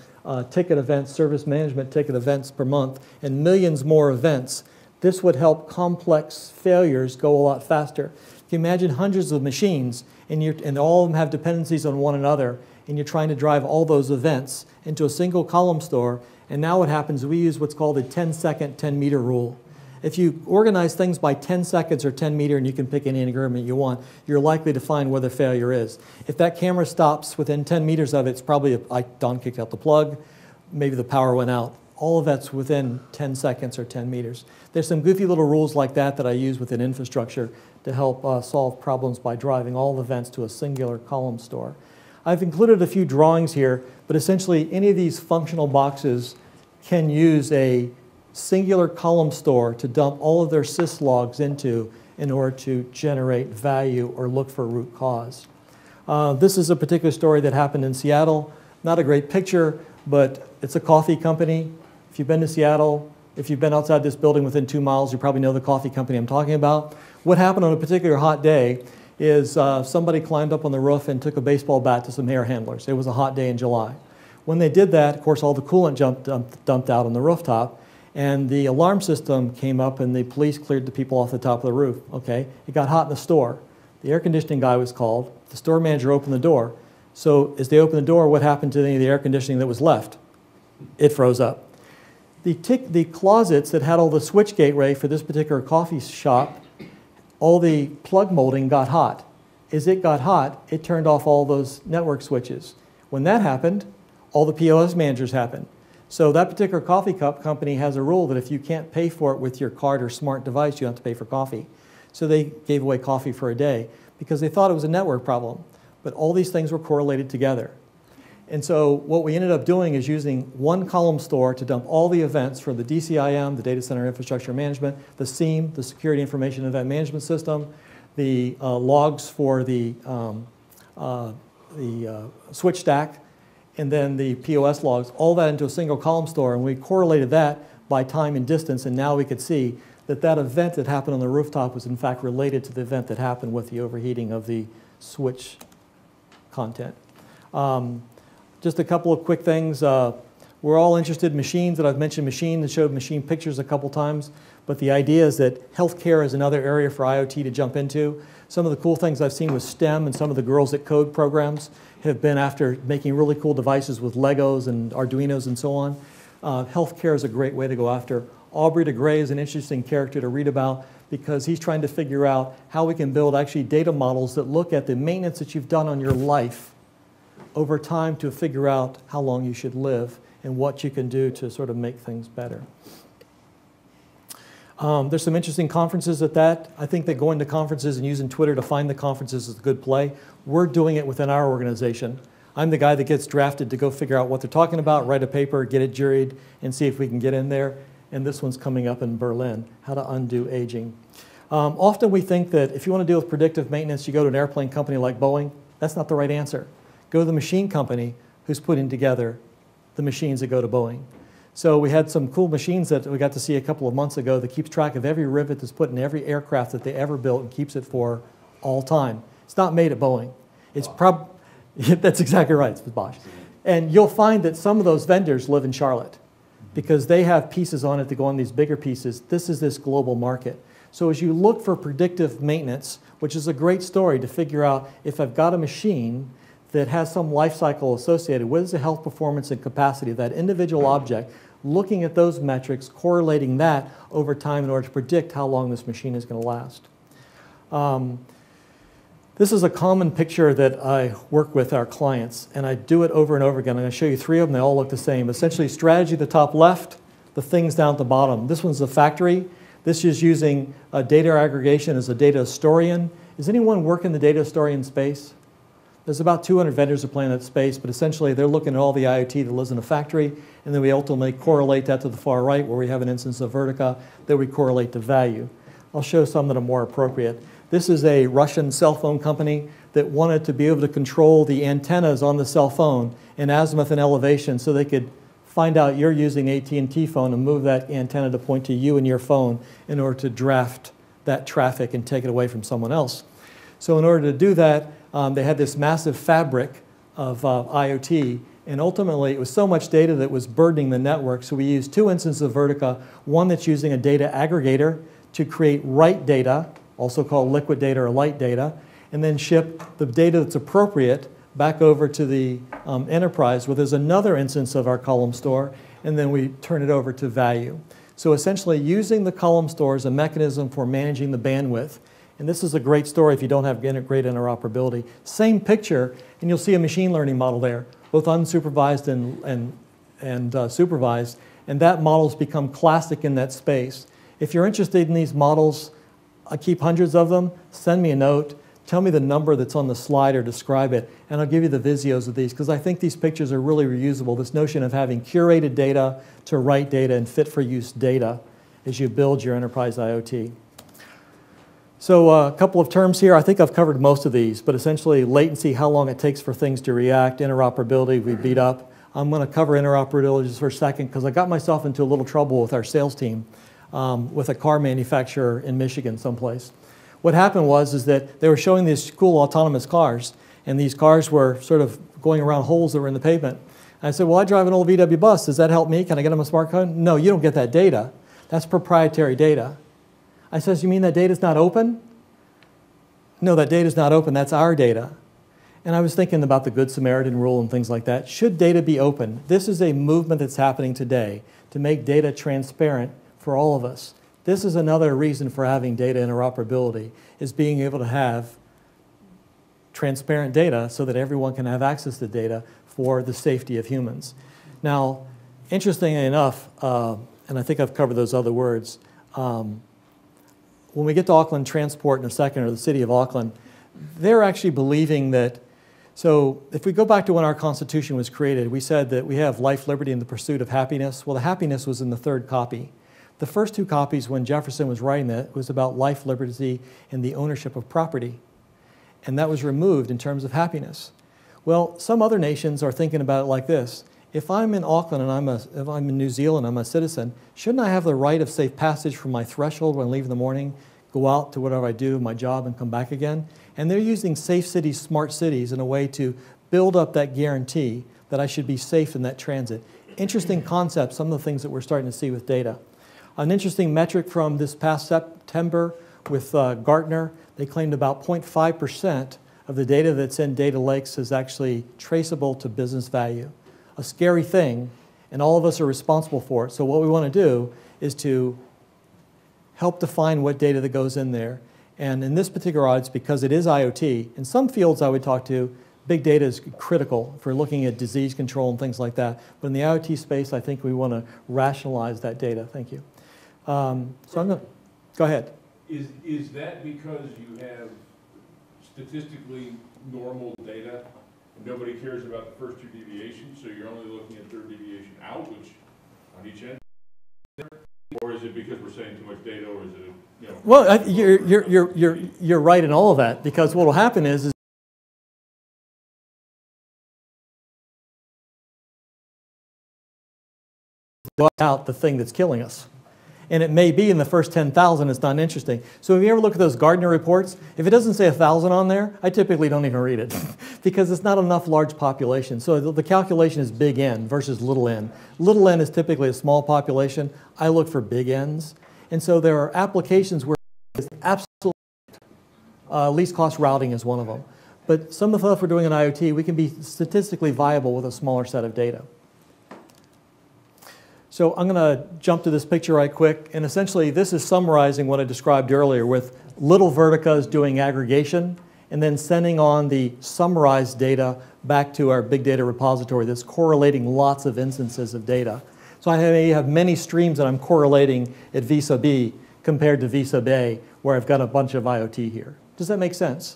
ticket events, service management ticket events per month, and millions more events, this would help complex failures go a lot faster. If you imagine hundreds of machines, and all of them have dependencies on one another, and you're trying to drive all those events into a single column store, and now what happens, we use what's called a 10-second, 10-meter rule. If you organize things by 10 seconds or 10 meter, and you can pick any increment you want, you're likely to find where the failure is. If that camera stops within 10 meters of it, it's probably, Don kicked out the plug, maybe the power went out. All of that's within 10 seconds or 10 meters. There's some goofy little rules like that that I use within infrastructure to help solve problems by driving all the events to a singular column store. I've included a few drawings here, but essentially any of these functional boxes can use a singular column store to dump all of their syslogs into in order to generate value or look for root cause. This is a particular story that happened in Seattle. Not a great picture, but it's a coffee company. If you've been to Seattle, if you've been outside this building within 2 miles, you probably know the coffee company I'm talking about. What happened on a particular hot day is somebody climbed up on the roof and took a baseball bat to some air handlers. It was a hot day in July. When they did that, of course, all the coolant dumped out on the rooftop, and the alarm system came up and the police cleared the people off the top of the roof. Okay, it got hot in the store. The air conditioning guy was called. The store manager opened the door. So as they opened the door, what happened to any of the air conditioning that was left? It froze up. The closets that had all the switch gateway for this particular coffee shop, all the plug molding got hot. As it got hot, it turned off all those network switches. When that happened, all the POS managers happened. So that particular coffee cup company has a rule that if you can't pay for it with your card or smart device, you have to pay for coffee. So they gave away coffee for a day because they thought it was a network problem. But all these things were correlated together. And so what we ended up doing is using one column store to dump all the events for the DCIM, the Data Center Infrastructure Management, the SIEM, the Security Information Event Management System, the logs for the switch stack, and then the POS logs, all that into a single column store, and we correlated that by time and distance, and now we could see that that event that happened on the rooftop was in fact related to the event that happened with the overheating of the switch content. Just a couple of quick things. We're all interested in machines, and I've mentioned machine and showed machine pictures a couple times, but the idea is that healthcare is another area for IoT to jump into. Some of the cool things I've seen with STEM and some of the Girls That Code programs have been after making really cool devices with Legos and Arduinos and so on. Healthcare is a great way to go after. Aubrey de Grey is an interesting character to read about because he's trying to figure out how we can build actually data models that look at the maintenance that you've done on your life over time to figure out how long you should live and what you can do to sort of make things better. There's some interesting conferences at that. I think that going to conferences and using Twitter to find the conferences is a good play. We're doing it within our organization. I'm the guy that gets drafted to go figure out what they're talking about, write a paper, get it juried, and see if we can get in there. And this one's coming up in Berlin, how to undo aging. Often we think that if you want to deal with predictive maintenance, you go to an airplane company like Boeing. That's not the right answer. Go to the machine company who's putting together the machines that go to Boeing. So we had some cool machines that we got to see a couple of months ago that keeps track of every rivet that's put in every aircraft that they ever built and keeps it for all time. It's not made at Boeing. It's that's exactly right, it's Bosch. And you'll find that some of those vendors live in Charlotte because they have pieces on it that go on these bigger pieces. This is this global market. So as you look for predictive maintenance, which is a great story to figure out if I've got a machine that has some life cycle associated with the health, performance, and capacity of that individual object, looking at those metrics, correlating that over time in order to predict how long this machine is going to last. This is a common picture that I work with our clients, and I do it over and over again. I'm going to show you 3 of them. They all look the same. Essentially, strategy at the top left, the things down at the bottom. This one's the factory. This is using data aggregation as a data historian. Does anyone work in the data historian space? There's about 200 vendors that play in that space, but essentially they're looking at all the IoT that lives in a factory, and then we ultimately correlate that to the far right where we have an instance of Vertica that we correlate to value. I'll show some that are more appropriate. This is a Russian cell phone company that wanted to be able to control the antennas on the cell phone in azimuth and elevation so they could find out you're using AT&T phone and move that antenna to point to you and your phone in order to draft that traffic and take it away from someone else. So in order to do that, they had this massive fabric of IoT, And ultimately, it was so much data that was burdening the network, so we used 2 instances of Vertica, one that's using a data aggregator to create write data, also called liquid data or light data, and then ship the data that's appropriate back over to the enterprise, where there's another instance of our column store, and then we turn it over to value. So essentially, using the column store as a mechanism for managing the bandwidth. And this is a great story if you don't have great interoperability. Same picture, and you'll see a machine learning model there, both unsupervised and supervised, and that model's become classic in that space. If you're interested in these models, I keep hundreds of them, send me a note, tell me the number that's on the slide or describe it, and I'll give you the visuals of these, because I think these pictures are really reusable. This notion of having curated data to write data and fit-for-use data as you build your enterprise IoT. So a couple of terms here. I think I've covered most of these, but essentially latency, how long it takes for things to react, interoperability, we beat up. I'm going to cover interoperability just for a second, because I got myself into a little trouble with our sales team with a car manufacturer in Michigan someplace. What happened was that they were showing these cool autonomous cars, and these cars were sort of going around holes that were in the pavement. And I said, well, I drive an old VW bus. Does that help me? Can I get them a smartphone? No, you don't get that data. That's proprietary data. I says, you mean that data's not open? No, that data's not open. That's our data. And I was thinking about the Good Samaritan rule and things like that. Should data be open? This is a movement that's happening today to make data transparent for all of us. This is another reason for having data interoperability, is being able to have transparent data so that everyone can have access to data for the safety of humans. Now, interestingly enough, and I think I've covered those other words, when we get to Auckland Transport in a second, or the city of Auckland, they're actually believing that, so if we go back to when our Constitution was created, we said that we have life, liberty, and the pursuit of happiness. Well, the happiness was in the 3rd copy. The first 2 copies, when Jefferson was writing that, was about life, liberty, and the ownership of property. And that was removed in terms of happiness. Well, some other nations are thinking about it like this. If I'm in Auckland and if I'm in New Zealand, I'm a citizen, shouldn't I have the right of safe passage from my threshold when I leave in the morning, go out to whatever I do, my job, and come back again? And they're using safe cities, smart cities in a way to build up that guarantee that I should be safe in that transit. Interesting concept, some of the things that we're starting to see with data. An interesting metric from this past September with Gartner, they claimed about 0.5% of the data that's in data lakes is actually traceable to business value. A scary thing, and all of us are responsible for it. So what we want to do is to help define what data that goes in there. And in this particular audit, because it is IoT, in some fields I would talk to, big data is critical for looking at disease control and things like that. But in the IoT space, I think we want to rationalize that data. Thank you. So I'm going to, go ahead. Is that because you have statistically normal data and nobody cares about the first 2 deviations, so you're only looking at 3rd deviation out, which on each end? Or is it because we're saying too much data, or is it, you know? Well, you're right in all of that, because what will happen is out the thing that's killing us. And it may be in the first 10,000, it's not interesting. So if you ever look at those Gartner reports, if it doesn't say 1,000 on there, I typically don't even read it because it's not enough large population. So the calculation is big N versus little n. Little n is typically a small population. I look for big N's. And so there are applications where it's absolutely least cost routing is one of them. But some of the stuff we're doing in IoT, we can be statistically viable with a smaller set of data. So I'm going to jump to this picture right quick, and essentially this is summarizing what I described earlier with little Verticas doing aggregation and then sending on the summarized data back to our big data repository that's correlating lots of instances of data. So I may have many streams that I'm correlating at V sub B compared to V sub A, where I've got a bunch of IoT here. Does that make sense?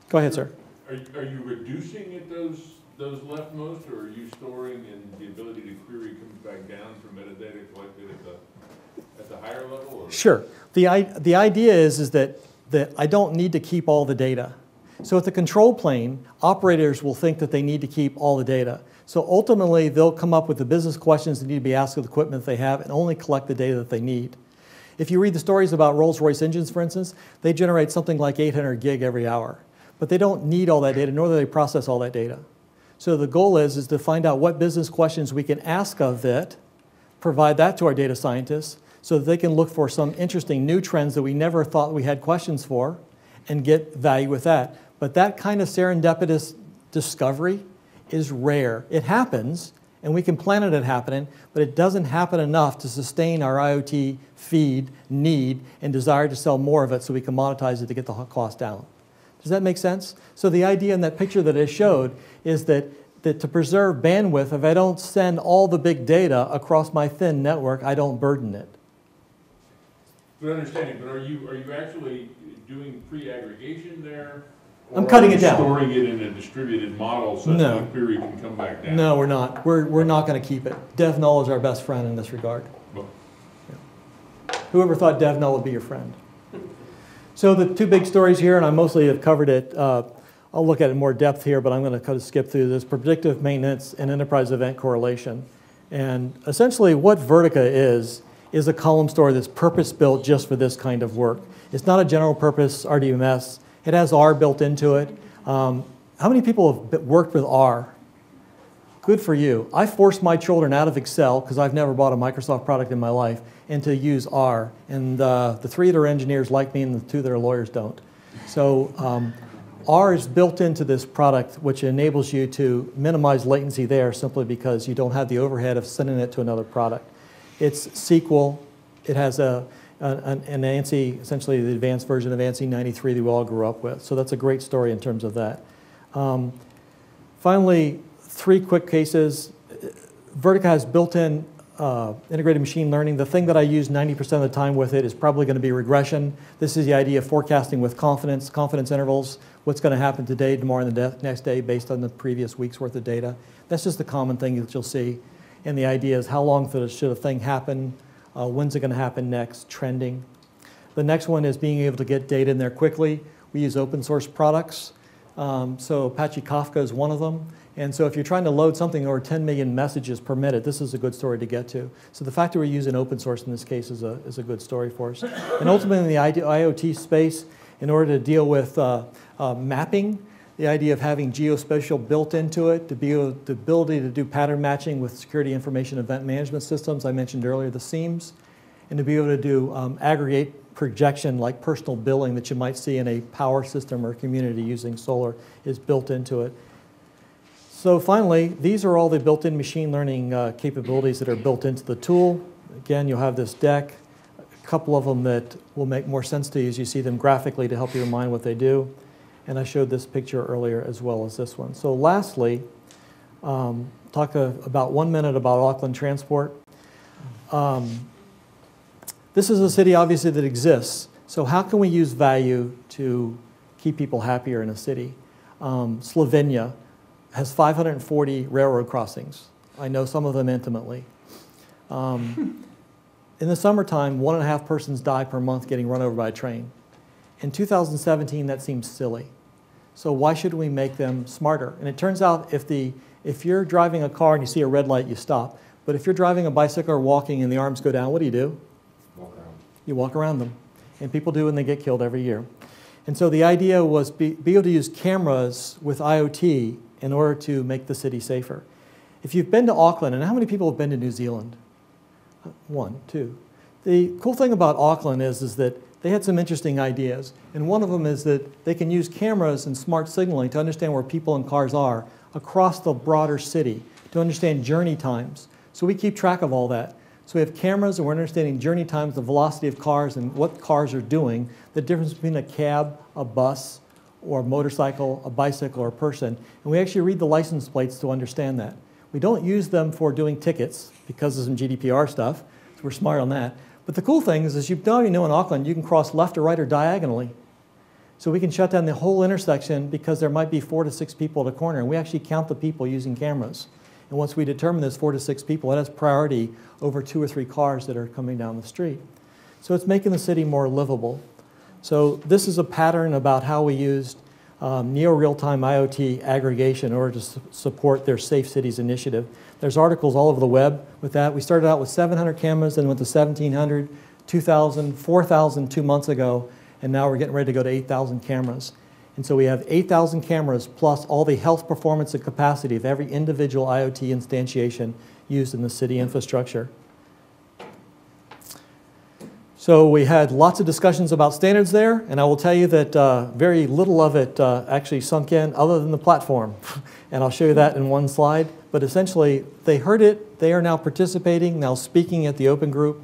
Go ahead, sir. Are you reducing at those leftmost, or are you storing, and the ability to query comes back down for metadata collected at the higher level? Or? Sure. The idea is that I don't need to keep all the data. So at the control plane, operators will think that they need to keep all the data. So ultimately, they'll come up with the business questions that need to be asked of the equipment they have and only collect the data that they need. If you read the stories about Rolls-Royce engines, for instance, they generate something like 800 gig every hour. But they don't need all that data, nor do they process all that data. So the goal is to find out what business questions we can ask of it, provide that to our data scientists, so that they can look for some interesting new trends that we never thought we had questions for, and get value with that. But that kind of serendipitous discovery is rare. It happens, and we can plan it happening, but it doesn't happen enough to sustain our IoT feed, need, and desire to sell more of it so we can monetize it to get the cost down. Does that make sense? So the idea in that picture that I showed is that to preserve bandwidth, if I don't send all the big data across my thin network, I don't burden it. Good understanding, but are you actually doing pre-aggregation there? I'm cutting it down. Storing it in a distributed model so that the query can come back down? No, we're not. We're not going to keep it. DevNull is our best friend in this regard. Well, Whoever thought DevNull would be your friend? So the two big stories here, and I mostly have covered it. I'll look at it in more depth here, but I'm going to kind of skip through this. Predictive maintenance and enterprise event correlation. And essentially what Vertica is a column store that's purpose-built just for this kind of work. It's not a general purpose RDMS. It has R built into it. How many people have worked with R? Good for you. I forced my children out of Excel, because I've never bought a Microsoft product in my life, and to use R. And the 3 that are engineers like me, and the 2 that are lawyers don't. So R is built into this product, which enables you to minimize latency there simply because you don't have the overhead of sending it to another product. It's SQL. It has an ANSI, essentially the advanced version of ANSI 93 that we all grew up with. So that's a great story in terms of that. Finally, 3 quick cases. Vertica has built-in integrated machine learning. The thing that I use 90% of the time with it is probably going to be regression. This is the idea of forecasting with confidence intervals, what's going to happen today, tomorrow, and the next day based on the previous week's worth of data. That's just the common thing that you'll see. And the idea is how long should a thing happen, when's it going to happen next, trending. The next one is being able to get data in there quickly. We use open source products. So Apache Kafka is one of them. And so if you're trying to load something over 10 million messages per minute, this is a good story to get to. So the fact that we're using open source in this case is a good story for us. And ultimately in the IoT space, in order to deal with mapping, the idea of having geospatial built into it, the ability to do pattern matching with security information event management systems, I mentioned earlier, the SIEMs, and to be able to do aggregate projection like personal billing that you might see in a power system or community using solar is built into it. So finally, these are all the built-in machine learning capabilities that are built into the tool. Again, you'll have this deck, a couple of them that will make more sense to you as you see them graphically to help you remind what they do. And I showed this picture earlier as well as this one. So lastly, talk about 1 minute about Auckland Transport. This is a city obviously that exists. So how can we use value to keep people happier in a city? Slovenia has 540 railroad crossings. I know some of them intimately. In the summertime, 1.5 persons die per month getting run over by a train. In 2017, that seems silly. So why should we make them smarter? And it turns out if you're driving a car and you see a red light, you stop. But if you're driving a bicycle or walking and the arms go down, what do? Walk around. You walk around them. And people do, and they get killed every year. And so the idea was be able to use cameras with IoT in order to make the city safer. If you've been to Auckland, and how many people have been to New Zealand? 1, 2. The cool thing about Auckland is that they had some interesting ideas. And one of them is that they can use cameras and smart signaling to understand where people and cars are across the broader city, to understand journey times. So we keep track of all that. So we have cameras and we're understanding journey times, the velocity of cars and what cars are doing, the difference between a cab, a bus, or a motorcycle, a bicycle, or a person. And we actually read the license plates to understand that. We don't use them for doing tickets because of some GDPR stuff, so we're smart on that. But the cool thing is you know in Auckland, you can cross left or right or diagonally. So we can shut down the whole intersection because there might be 4 to 6 people at a corner, and we actually count the people using cameras. And once we determine there's 4 to 6 people, it has priority over 2 or 3 cars that are coming down the street. So it's making the city more livable. So this is a pattern about how we used near real-time IoT aggregation in order to support their Safe Cities initiative. There's articles all over the web with that. We started out with 700 cameras, then went to 1,700, 2,000, 4,000 2 months ago, and now we're getting ready to go to 8,000 cameras. And so we have 8,000 cameras plus all the health performance and capacity of every individual IoT instantiation used in the city infrastructure. So we had lots of discussions about standards there, and I will tell you that very little of it actually sunk in other than the platform. And I'll show you that in one slide. But essentially, they heard it. They are now participating, now speaking at the open group.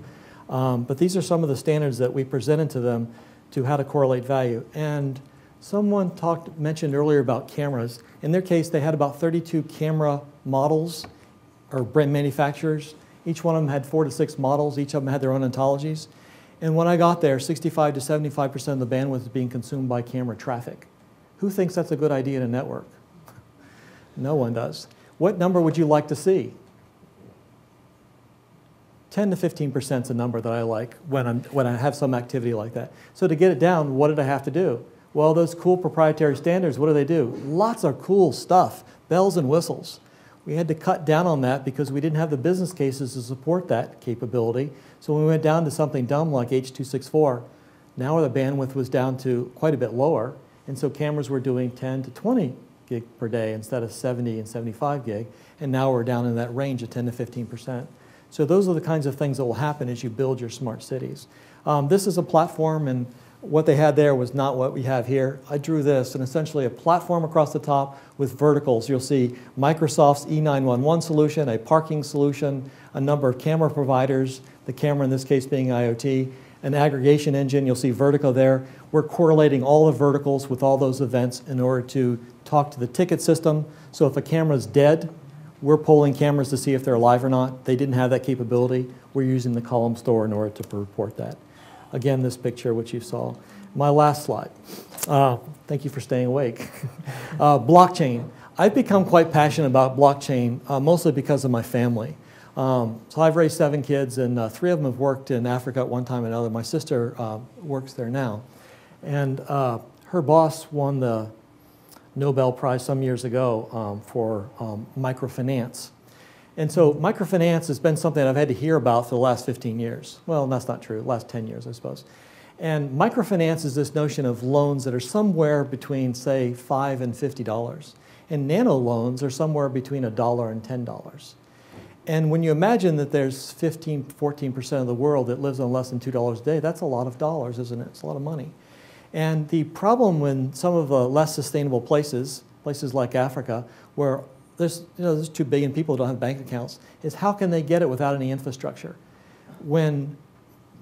But these are some of the standards that we presented to them to how to correlate value. And someone mentioned earlier about cameras. In their case, they had about 32 camera models or brand manufacturers. Each one of them had 4 to 6 models. Each of them had their own ontologies. And when I got there, 65 to 75% of the bandwidth is being consumed by camera traffic. Who thinks that's a good idea in a network? No one does. What number would you like to see? 10 to 15% is a number that I like when I have some activity like that. So to get it down, what did I have to do? Well, those cool proprietary standards, what do? Lots of cool stuff, bells and whistles. We had to cut down on that because we didn't have the business cases to support that capability. So when we went down to something dumb like H.264, now the bandwidth was down to quite a bit lower. And so cameras were doing 10 to 20 gig per day instead of 70 and 75 gig. And now we're down in that range of 10 to 15%. So those are the kinds of things that will happen as you build your smart cities. This is a platform, and what they had there was not what we have here. I drew this, and essentially a platform across the top with verticals. You'll see Microsoft's E911 solution, a parking solution, a number of camera providers, the camera in this case being IoT, an aggregation engine. You'll see Vertica there. We're correlating all the verticals with all those events in order to talk to the ticket system. So if a camera's dead, we're polling cameras to see if they're alive or not. They didn't have that capability. We're using the column store in order to report that. Again, this picture, which you saw. My last slide. Thank you for staying awake. Blockchain. I've become quite passionate about blockchain, mostly because of my family. So I've raised 7 kids, and 3 of them have worked in Africa at one time or another. My sister works there now. And her boss won the Nobel Prize some years ago for microfinance. And so microfinance has been something I've had to hear about for the last 15 years. Well, that's not true, last 10 years, I suppose. And microfinance is this notion of loans that are somewhere between, say, $5 and $50. And nano loans are somewhere between $1 and $10. And when you imagine that there's 15, 14% of the world that lives on less than $2 a day, that's a lot of dollars, isn't it? It's a lot of money. And the problem when some of the less sustainable places like Africa, where there's 2 billion people who don't have bank accounts, is how can they get it without any infrastructure? When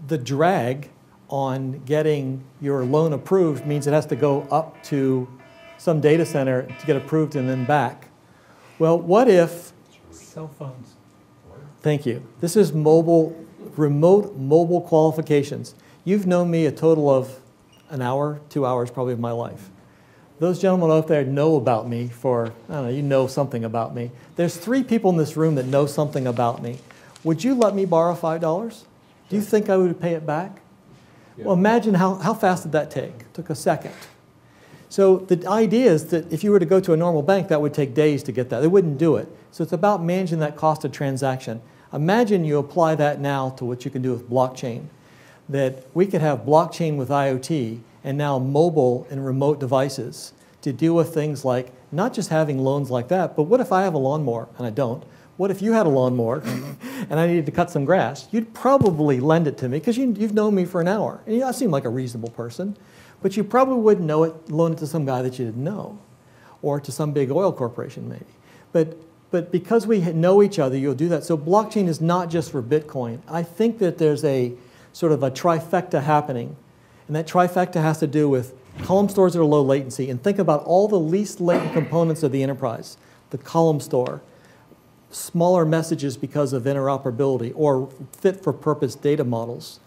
the drag on getting your loan approved means it has to go up to some data center to get approved and then back. Well, what if... Cell phones. Thank you. This is remote mobile qualifications. You've known me a total of an hour, 2 hours probably of my life. Those gentlemen out there know about me for, I don't know, you know something about me. There's 3 people in this room that know something about me. Would you let me borrow $5? Do you think I would pay it back? Yeah. Well, imagine how fast did that take? It took a second. So the idea is that if you were to go to a normal bank, that would take days to get that. They wouldn't do it. So it's about managing that cost of transaction. Imagine you apply that now to what you can do with blockchain. That we could have blockchain with IoT and now mobile and remote devices to deal with things like not just having loans like that, but what if I have a lawnmower and I don't? What if you had a lawnmower and I needed to cut some grass? You'd probably lend it to me because you've known me for an hour. And I seem like a reasonable person, but you probably wouldn't loan it to some guy that you didn't know or to some big oil corporation maybe. But because we know each other, you'll do that. So blockchain is not just for Bitcoin. I think that there's a sort of a trifecta happening. And that trifecta has to do with column stores that are low latency. And think about all the least latent components of the enterprise. The column store, smaller messages because of interoperability or fit-for-purpose data models.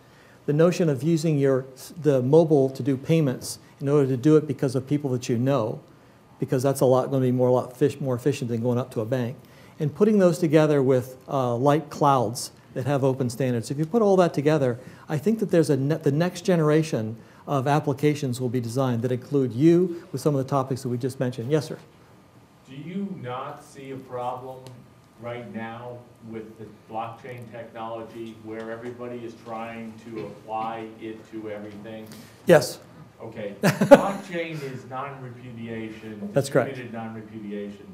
The notion of using the mobile to do payments in order to do it because of people that you know, because that's going to be more efficient than going up to a bank. And putting those together with light clouds that have open standards. If you put all that together, I think that there's the next generation of applications will be designed that include you with some of the topics that we just mentioned. Yes, sir? Do you not see a problem right now with the blockchain technology where everybody is trying to apply it to everything? Yes. Okay, blockchain is non-repudiation, That's correct. distributed non-repudiation.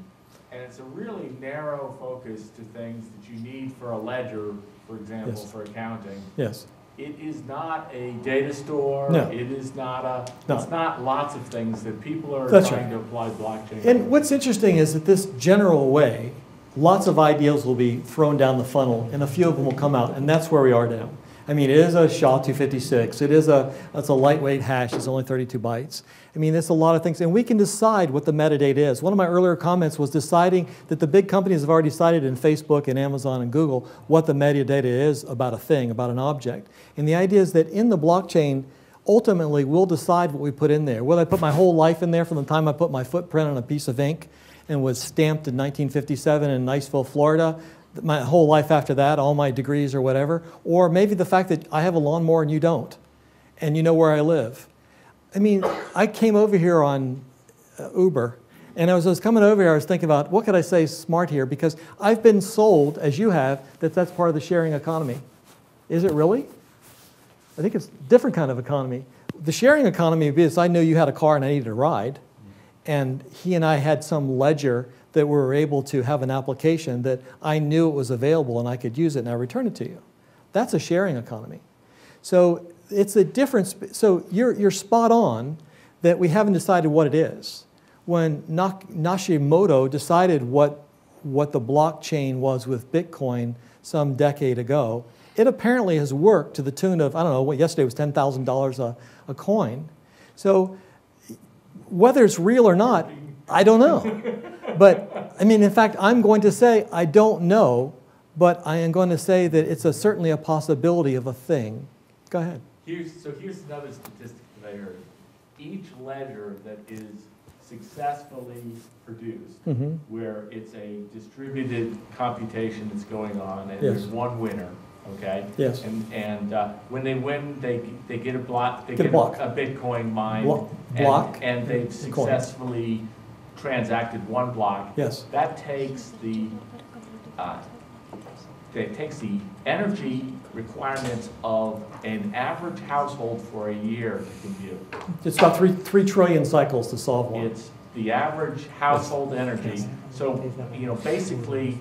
And it's a really narrow focus to things that you need for a ledger, for example, Yes. for accounting. Yes. It is not a data store. No. It is not a, No. it's not lots of things that people are That's trying right. to apply blockchain to. And what's interesting is that this general way, lots of ideas will be thrown down the funnel, and a few of them will come out, and that's where we are now. I mean, it is a SHA-256. It's a lightweight hash. It's only 32 bytes. I mean, it's a lot of things, and we can decide what the metadata is. One of my earlier comments was deciding that the big companies have already decided in Facebook and Amazon and Google what the metadata is about a thing, about an object. And the idea is that in the blockchain, ultimately, we'll decide what we put in there. Will I put my whole life in there from the time I put my footprint on a piece of ink and was stamped in 1957 in Niceville, Florida, my whole life after that, all my degrees or whatever, or maybe the fact that I have a lawnmower and you don't, and you know where I live. I mean, I came over here on Uber, and as I was coming over here, I was thinking about what could I say smart here, because I've been sold, as you have, that that's part of the sharing economy. Is it really? I think it's a different kind of economy. The sharing economy would be this: I knew you had a car and I needed a ride, and he and I had some ledger that we were able to have an application that I knew it was available and I could use it and I return it to you. That's a sharing economy. So it's a difference. So you're spot on that we haven't decided what it is. When Nashimoto decided what the blockchain was with Bitcoin some decade ago, it apparently has worked to the tune of, I don't know, what yesterday was $10,000 a coin. So whether it's real or not, I don't know. But, I mean, in fact, I'm going to say I don't know, but I am going to say that it's certainly a possibility of a thing. Go ahead. Here's another statistic that I heard. Each ledger that is successfully produced, where it's a distributed computation that's going on, and Yes. there's one winner, okay? Yes. And when they win, they get a block. They Get a block. a Bitcoin mine. Block. And they've Coin. successfully transacted one block. Yes. That takes the energy requirements of an average household for a year to compute. It's about 3 trillion cycles to solve one. It's the average household energy. So, you know, basically,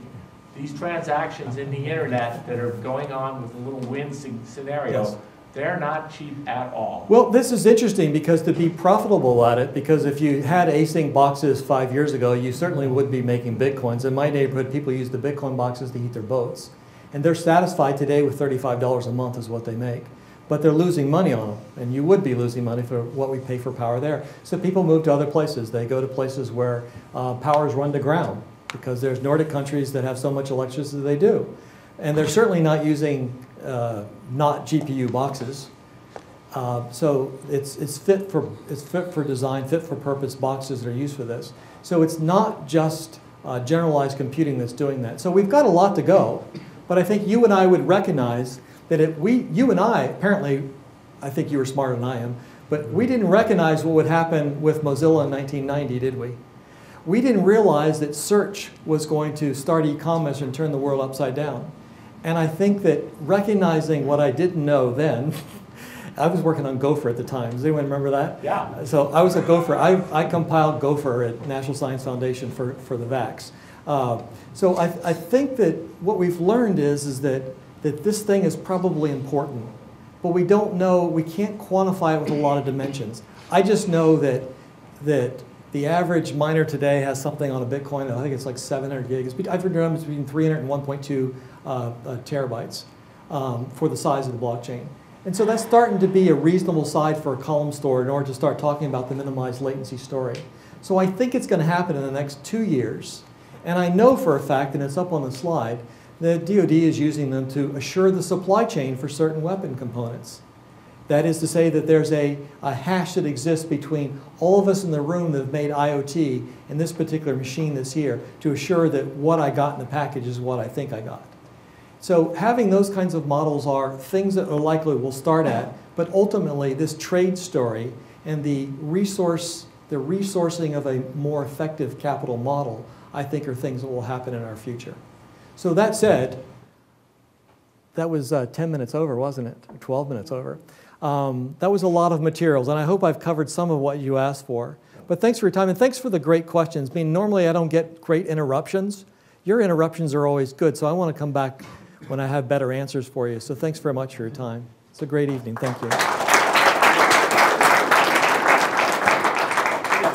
these transactions in the internet that are going on with a little win scenario, Yes. they're not cheap at all. Well, this is interesting because to be profitable at it, because if you had async boxes 5 years ago, you certainly would be making Bitcoins. In my neighborhood, people use the Bitcoin boxes to heat their boats. And they're satisfied today with $35 a month is what they make. But they're losing money on them, and you would be losing money for what we pay for power there. So people move to other places. They go to places where power is run to ground, because there's Nordic countries that have so much electricity they do. And they're certainly not using not GPU boxes. So it's fit for design, fit for purpose boxes that are used for this. So it's not just generalized computing that's doing that. So we've got a lot to go, but I think you and I would recognize that you and I, apparently, I think you were smarter than I am, but we didn't recognize what would happen with Mozilla in 1990, did we? We didn't realize that search was going to start e-commerce and turn the world upside down. And I think that recognizing what I didn't know then, I was working on Gopher at the time. Does anyone remember that? Yeah. So I was a Gopher. I compiled Gopher at National Science Foundation for the VAX. So I think that what we've learned is that this thing is probably important, but we don't know, we can't quantify it with a lot of dimensions. I just know that the average miner today has something on a Bitcoin, I think it's like 700 gigs. I've heard numbers between 300 and 1.2 terabytes for the size of the blockchain. And so that's starting to be a reasonable size for a column store in order to start talking about the minimized latency story. So I think it's going to happen in the next 2 years. And I know for a fact, and it's up on the slide, that DoD is using them to assure the supply chain for certain weapon components. That is to say that there's a hash that exists between all of us in the room that have made IoT and this particular machine that's here to assure that what I got in the package is what I think I got. So having those kinds of models are things that are likely we'll start at, but ultimately this trade story and the resourcing of a more effective capital model, I think are things that will happen in our future. So that said, that was 10 minutes over, wasn't it? Or 12 minutes over. That was a lot of materials, and I hope I've covered some of what you asked for. But thanks for your time, and thanks for the great questions. I mean, normally I don't get great interruptions. Your interruptions are always good, so I want to come back when I have better answers for you. So thanks very much for your time. It's a great evening. Thank you.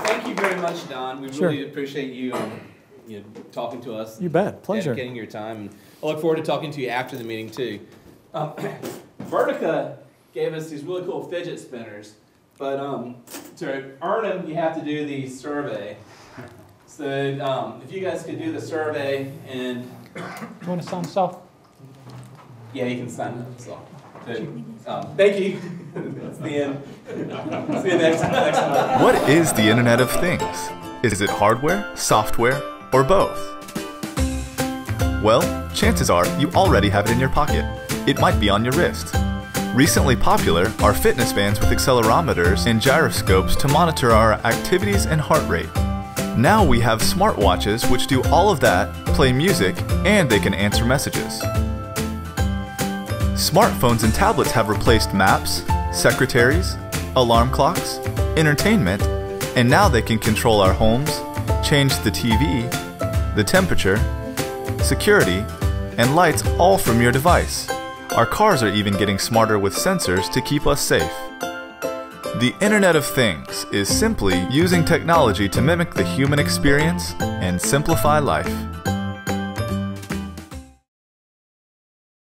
Thank you very much, Don. We really appreciate you, talking to us. You bet. Pleasure. Dedicating your time. I look forward to talking to you after the meeting, too. Vertica gave us these really cool fidget spinners, but to earn them, you have to do the survey. So if you guys could do the survey and... You want to sign us off? Yeah, you can sign up. So, thank you. That's the end. See you next time. What is the Internet of Things? Is it hardware, software, or both? Well, chances are you already have it in your pocket. It might be on your wrist. Recently popular are fitness bands with accelerometers and gyroscopes to monitor our activities and heart rate. Now we have smartwatches which do all of that, play music, and they can answer messages. Smartphones and tablets have replaced maps, secretaries, alarm clocks, entertainment, and now they can control our homes, change the TV, the temperature, security, and lights all from your device. Our cars are even getting smarter with sensors to keep us safe. The Internet of Things is simply using technology to mimic the human experience and simplify life.